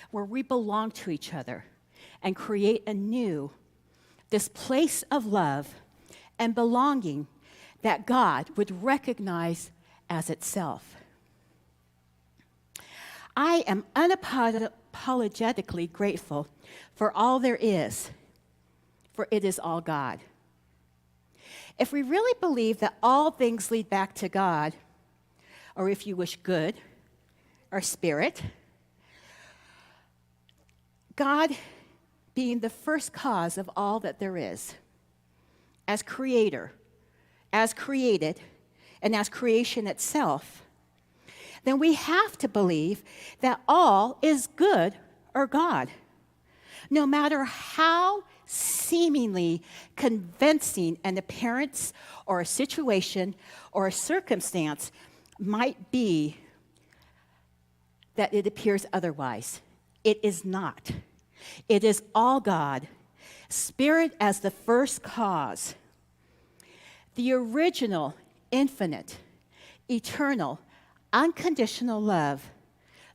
where we belong to each other and create anew this place of love and belonging that God would recognize as itself. I am unapologetically grateful for all there is, for it is all God. If we really believe that all things lead back to God, or if you wish good, or spirit, God being the first cause of all that there is, as creator, as created, and as creation itself, then we have to believe that all is good or God. No matter how seemingly convincing an appearance or a situation or a circumstance might be that it appears otherwise. It is not. It is all God, Spirit as the first cause, the original, infinite, eternal, unconditional love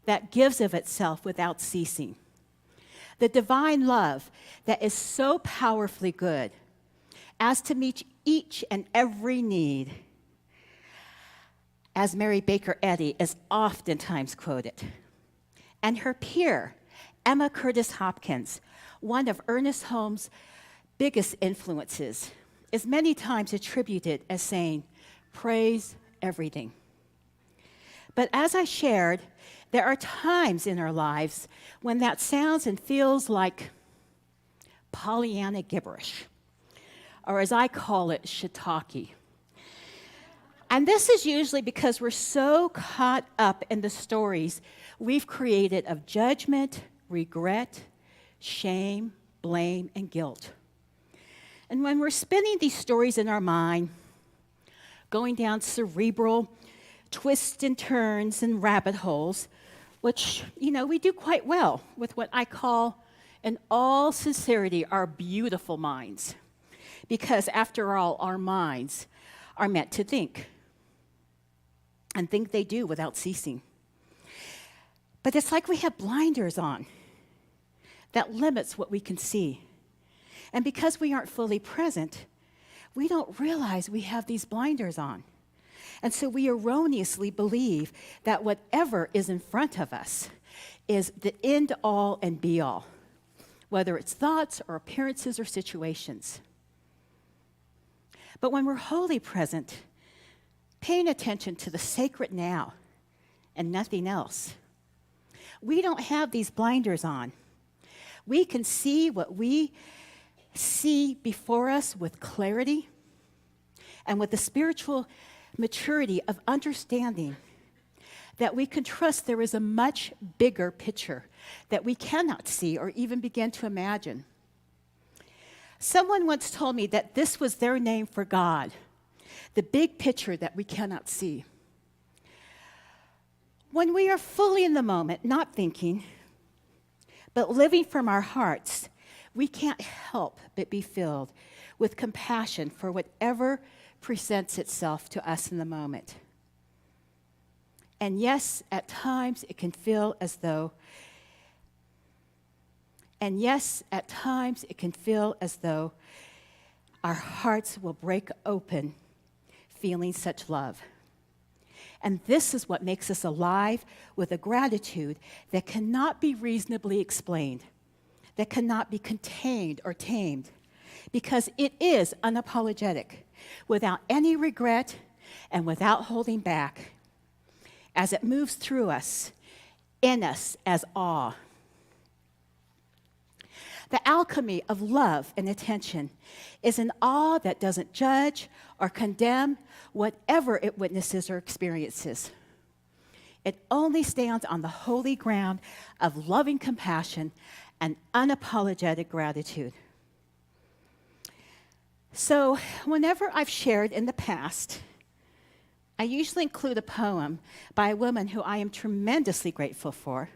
that gives of itself without ceasing. The divine love that is so powerfully good as to meet each and every need, as Mary Baker Eddy is oftentimes quoted. And her peer, Emma Curtis Hopkins, one of Ernest Holmes' biggest influences, is many times attributed as saying, "Praise everything." But as I shared, there are times in our lives when that sounds and feels like Pollyanna gibberish, or as I call it, shiitake. And this is usually because we're so caught up in the stories we've created of judgment, regret, shame, blame, and guilt. And when we're spinning these stories in our mind, going down cerebral twists and turns and rabbit holes, which, we do quite well with what I call, in all sincerity, our beautiful minds. Because after all, our minds are meant to think. And think they do without ceasing. But it's like we have blinders on that limits what we can see. And because we aren't fully present, we don't realize we have these blinders on. And so we erroneously believe that whatever is in front of us is the end all and be all, whether it's thoughts or appearances or situations. But when we're wholly present, paying attention to the sacred now and nothing else, we don't have these blinders on. We can see what we see before us with clarity and with the spiritual maturity of understanding that we can trust there is a much bigger picture that we cannot see or even begin to imagine. Someone once told me that this was their name for God, the big picture that we cannot see. When we are fully in the moment, not thinking, but living from our hearts, we can't help but be filled with compassion for whatever presents itself to us in the moment. And yes, at times it can feel as though our hearts will break open feeling such love. And this is what makes us alive with a gratitude that cannot be reasonably explained, that cannot be contained or tamed, because it is unapologetic, without any regret and without holding back, as it moves through us, in us as awe. The alchemy of love and attention is an awe that doesn't judge or condemn whatever it witnesses or experiences. It only stands on the holy ground of loving compassion and unapologetic gratitude. So, whenever I've shared in the past, I usually include a poem by a woman who I am tremendously grateful for,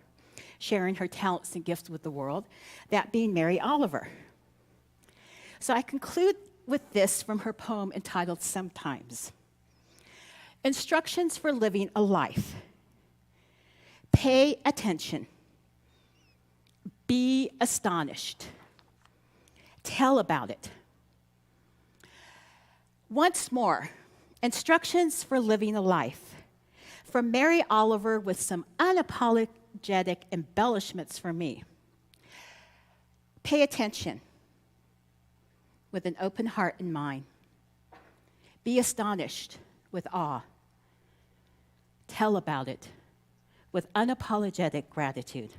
sharing her talents and gifts with the world, that being Mary Oliver. So I conclude with this from her poem entitled Sometimes. Instructions for living a life. Pay attention. Be astonished. Tell about it. Once more, instructions for living a life. From Mary Oliver with some unapologetic embellishments for me. Pay attention with an open heart and mind. Be astonished with awe. Tell about it with unapologetic gratitude.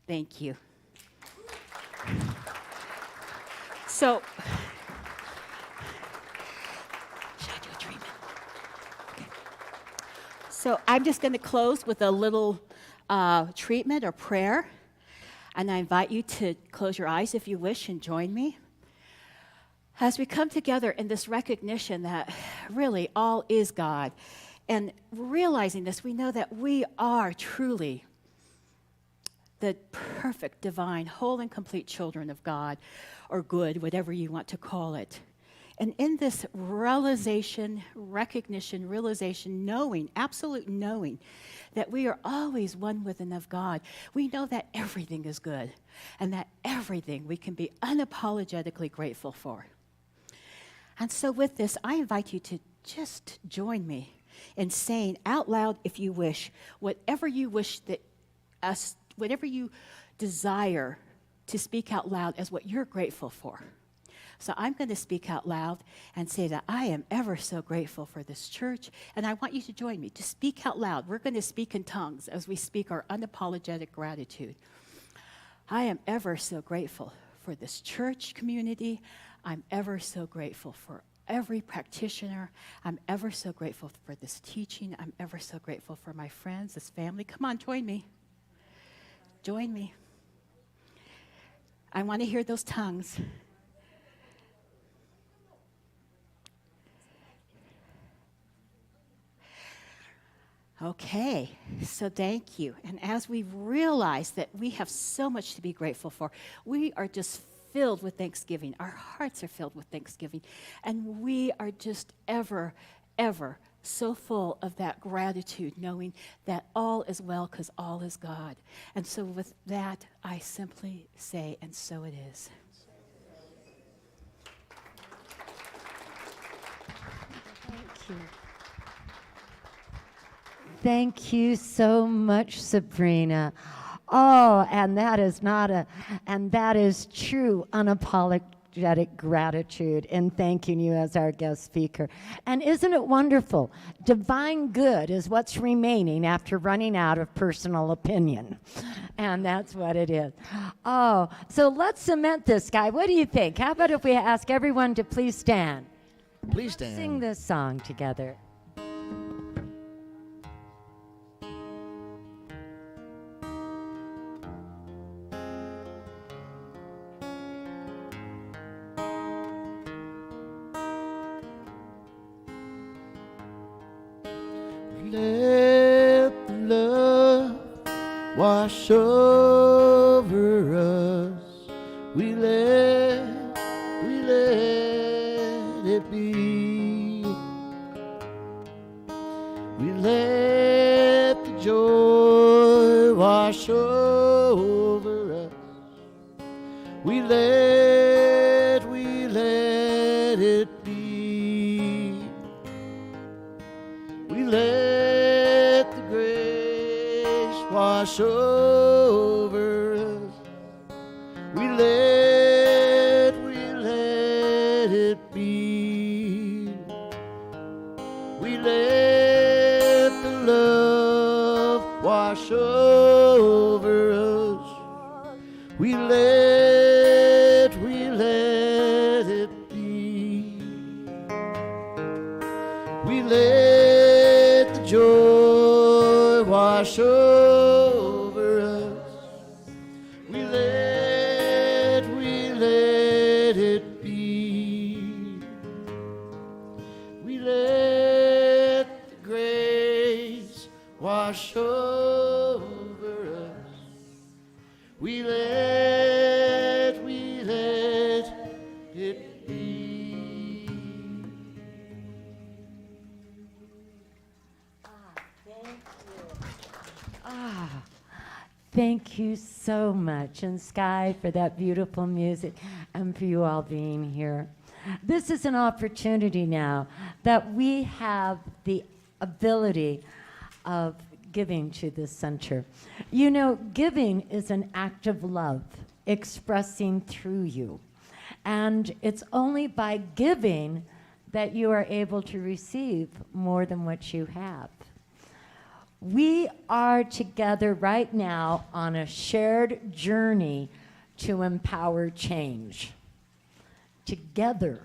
Thank you. So, should I do a treatment? Okay. So I'm just going to close with a little treatment or prayer. And I invite you to close your eyes if you wish and join me. As we come together in this recognition that really all is God, and realizing this, we know that we are truly the perfect, divine, whole and complete children of God, or good, whatever you want to call it. And in this realization, recognition, realization, knowing, absolute knowing that we are always one with and of God, we know that everything is good and that everything we can be unapologetically grateful for. And so with this, I invite you to just join me in saying out loud, if you wish, whatever you desire to speak out loud as what you're grateful for. So I'm going to speak out loud and say that I am ever so grateful for this church, and I want you to join me. To speak out loud. We're going to speak in tongues as we speak our unapologetic gratitude. I am ever so grateful for this church community. I'm ever so grateful for every practitioner. I'm ever so grateful for this teaching. I'm ever so grateful for my friends, this family. Come on, join me. Join me. I want to hear those tongues. Okay, so thank you. And as we realize that we have so much to be grateful for, we are just filled with thanksgiving. Our hearts are filled with thanksgiving. And we are just ever so full of that gratitude, knowing that all is well because all is God. And so with that, I simply say, and so it is.
Thank you. Thank you so much, Sabrina. Oh, and that is true unapologetic gratitude in thanking you as our guest speaker. And isn't it wonderful? Divine good is what's remaining after running out of personal opinion. And that's what it is. Oh, so let's cement this, guy. What do you think? How about if we ask everyone to please stand?
Please stand.
Sing this song together.
let the love wash over us. We let it be. We let the joy wash over us. We let it be. We let the grace wash over us. We let it be. We let the love wash over us. We let it be. We let the joy wash over us. We let it be. We let the grace wash over us. We let it be.
Thank you so much, and Sky, for that beautiful music, and for you all being here. This is an opportunity now that we have the ability of giving to this center. You know, giving is an act of love expressing through you. And it's only by giving that you are able to receive more than what you have. We are together right now on a shared journey to empower change. Together,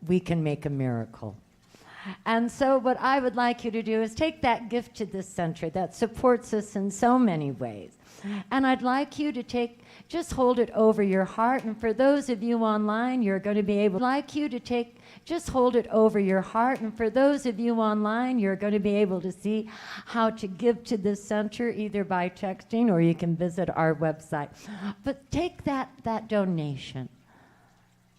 we can make a miracle. And so what I would like you to do is take that gift to this center that supports us in so many ways. And I'd like you to just hold it over your heart. And for those of you online, you're going to be able, just hold it over your heart. And for those of you online, you're going to be able to see how to give to this center either by texting, or you can visit our website. But take that donation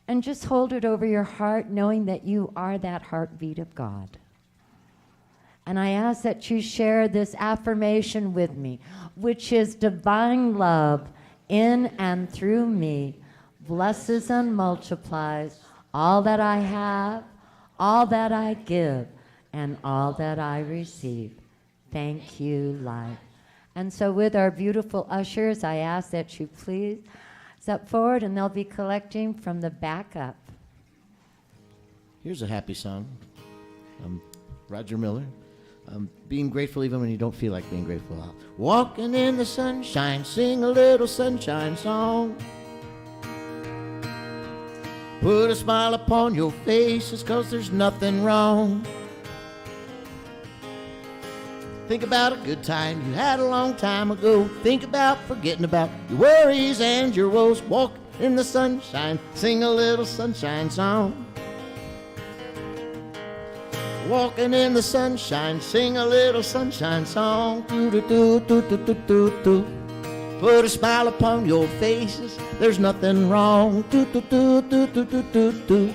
and just hold it over your heart, knowing that you are that heartbeat of God. And I ask that you share this affirmation with me, which is divine love in and through me blesses and multiplies all that I have, all that I give, and all that I receive. Thank you, life. And so with our beautiful ushers, I ask that you please step forward, and they'll be collecting from the back up.
Here's a happy song. Roger Miller. Being grateful even when you don't feel like being grateful. Walking in the sunshine, sing a little sunshine song. Put a smile upon your faces, 'cause there's nothing wrong. Think about a good time you had a long time ago. Think about forgetting about your worries and your woes. Walk in the sunshine, sing a little sunshine song. Walking in the sunshine, sing a little sunshine song. Do-do-do-do-do-do-do. Put a smile upon your faces, there's nothing wrong. Do-do-do-do-do-do-do.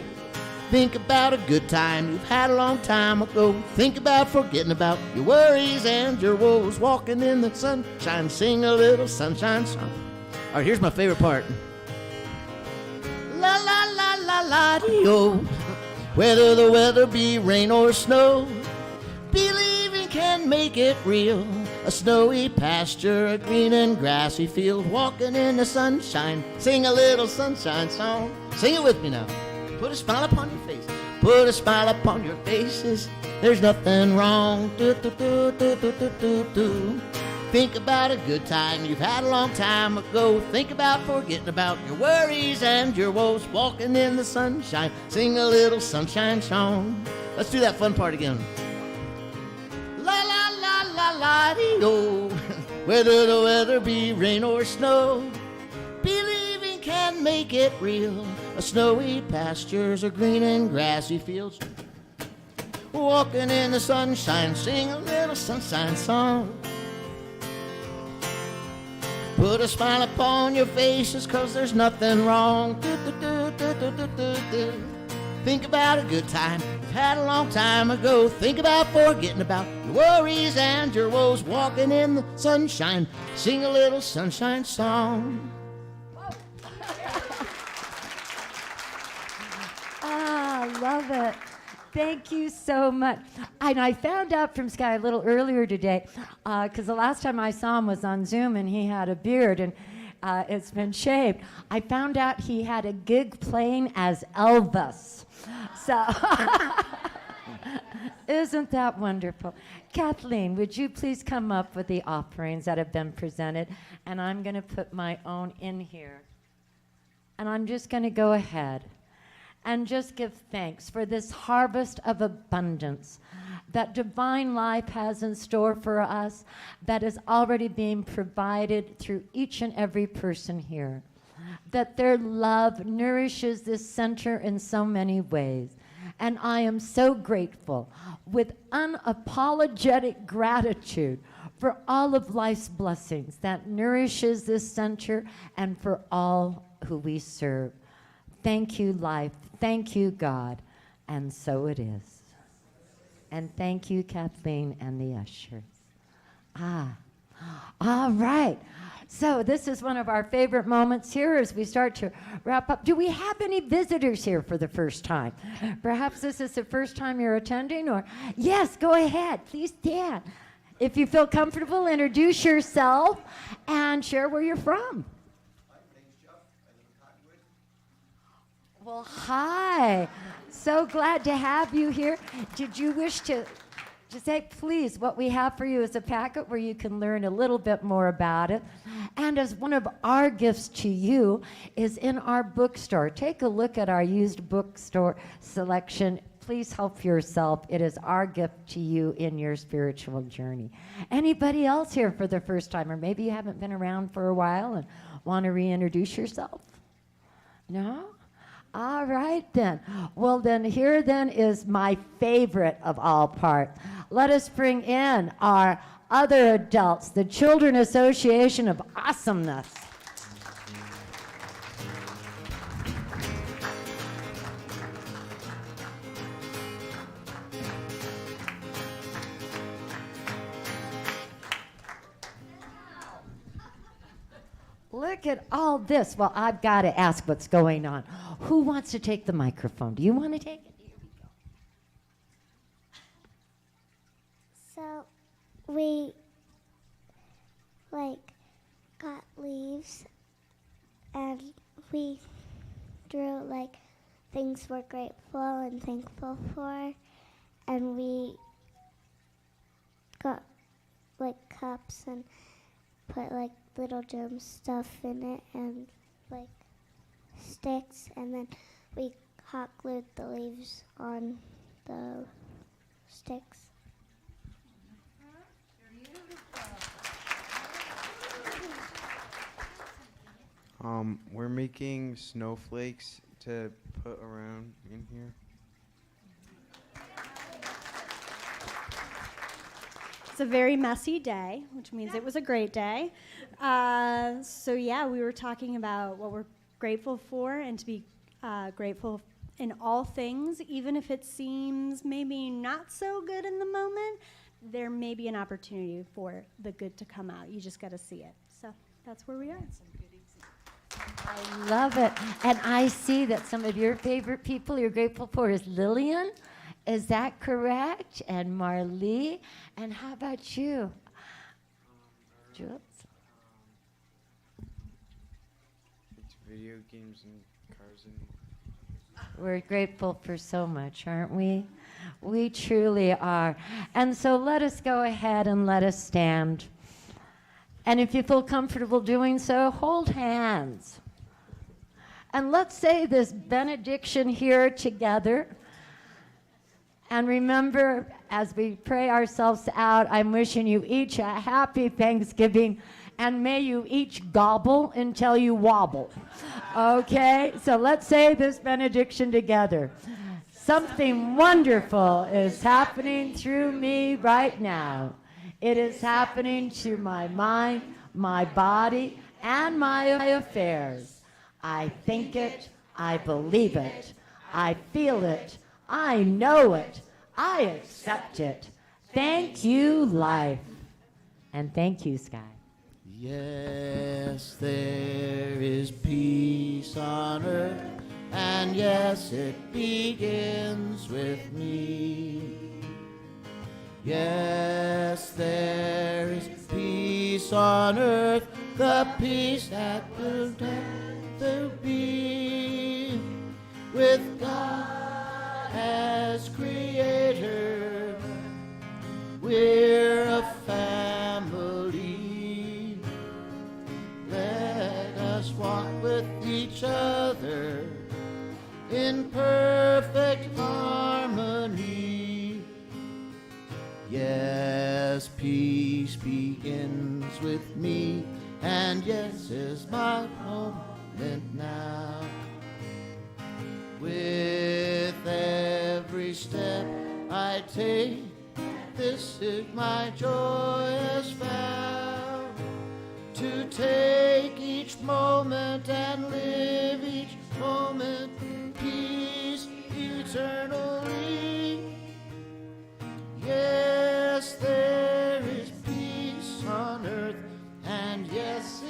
Think about a good time you've had a long time ago. Think about forgetting about your worries and your woes. Walking in the sunshine, sing a little sunshine song. All right, here's my favorite part. La la la la la dee-oh. Whether the weather be rain or snow, believing can make it real. A snowy pasture, a green and grassy field. Walking in the sunshine, sing a little sunshine song. Sing it with me now. Put a smile upon your face. Put a smile upon your faces. There's nothing wrong. Do, do, do, do, do, do, do, do. Think about a good time you've had a long time ago. Think about forgetting about your worries and your woes. Walking in the sunshine, sing a little sunshine song. Let's do that fun part again. La la la la la dee oh. Whether the weather be rain or snow, believing can make it real. A snowy pastures or green and grassy fields. walking in the sunshine, sing a little sunshine song. Put a smile upon your faces, 'cause there's nothing wrong. Do, do, do, do, do, do, do, do. Think about a good time you've had a long time ago. Think about forgetting about your worries and your woes. Walking in the sunshine, sing a little sunshine song.
Ah, I love it. Thank you so much. And I found out from Sky a little earlier today, because the last time I saw him was on Zoom and he had a beard and it's been shaved. I found out he had a gig playing as Elvis. So, isn't that wonderful? Kathleen, would you please come up with the offerings that have been presented? And I'm going to put my own in here. And I'm just going to go ahead and just give thanks for this harvest of abundance that divine life has in store for us, that is already being provided through each and every person here, that their love nourishes this center in so many ways. And I am so grateful, with unapologetic gratitude, for all of life's blessings that nourishes this center and for all who we serve. Thank you, life. Thank you, God. And so it is. And thank you, Kathleen and the ushers. All right. So this is one of our favorite moments here as we start to wrap up. Do we have any visitors here for the first time? Perhaps this is the first time you're attending, or yes, go ahead. Please stand. If you feel comfortable, introduce yourself and share where you're from. Well, hi. So glad to have you here. Did you wish to say, please, what we have for you is a packet where you can learn a little bit more about it. And as one of our gifts to you is in our bookstore. Take a look at our used bookstore selection. Please help yourself. It is our gift to you in your spiritual journey. Anybody else here for the first time? Or maybe you haven't been around for a while and want to reintroduce yourself? No? All right, then. Well, then, here then is my favorite of all parts. Let us bring in our other adults, the Children Association of Awesomeness. Look at all this. Well, I've got to ask what's going on. Who wants to take the microphone? Do you want to take it? Here we go.
So we got leaves and we drew things we're grateful and thankful for, and we got cups and put little germ stuff in it and sticks, and then we hot glued the leaves on the sticks.
We're making snowflakes to put around in here.
It's a very messy day, which means it was a great day. So yeah, we were talking about what we're grateful for, and to be grateful in all things, even if it seems maybe not so good in the moment, there may be an opportunity for the good to come out. You just got to see it. So that's where we are.
I love it. And I see that some of your favorite people you're grateful for is Lillian. Is that correct? And Marlee. And how about you? Jules?
It's video games and cars and...
We're grateful for so much, aren't we? We truly are. And so let us go ahead and let us stand. And if you feel comfortable doing so, hold hands. And let's say this benediction here together. And remember, as we pray ourselves out, I'm wishing you each a happy Thanksgiving, and may you each gobble until you wobble. Okay? So let's say this benediction together. Something wonderful is happening through me right now. It is happening to my mind, my body, and my affairs. I think it, I believe it, I feel it, I know it, I accept it. Thank you, life. And thank you, Sky.
Yes, there is peace on earth, and yes, it begins with me. Yes, there is peace on earth, the peace that will never be, with God as creator. We're a family. Let us walk with each other in perfect harmony. Yes, peace begins with me, and yes is my moment now. With every step I take, this is my joyous vow, to take each moment and live each moment in peace eternally. Yes, there is peace on earth, and yes,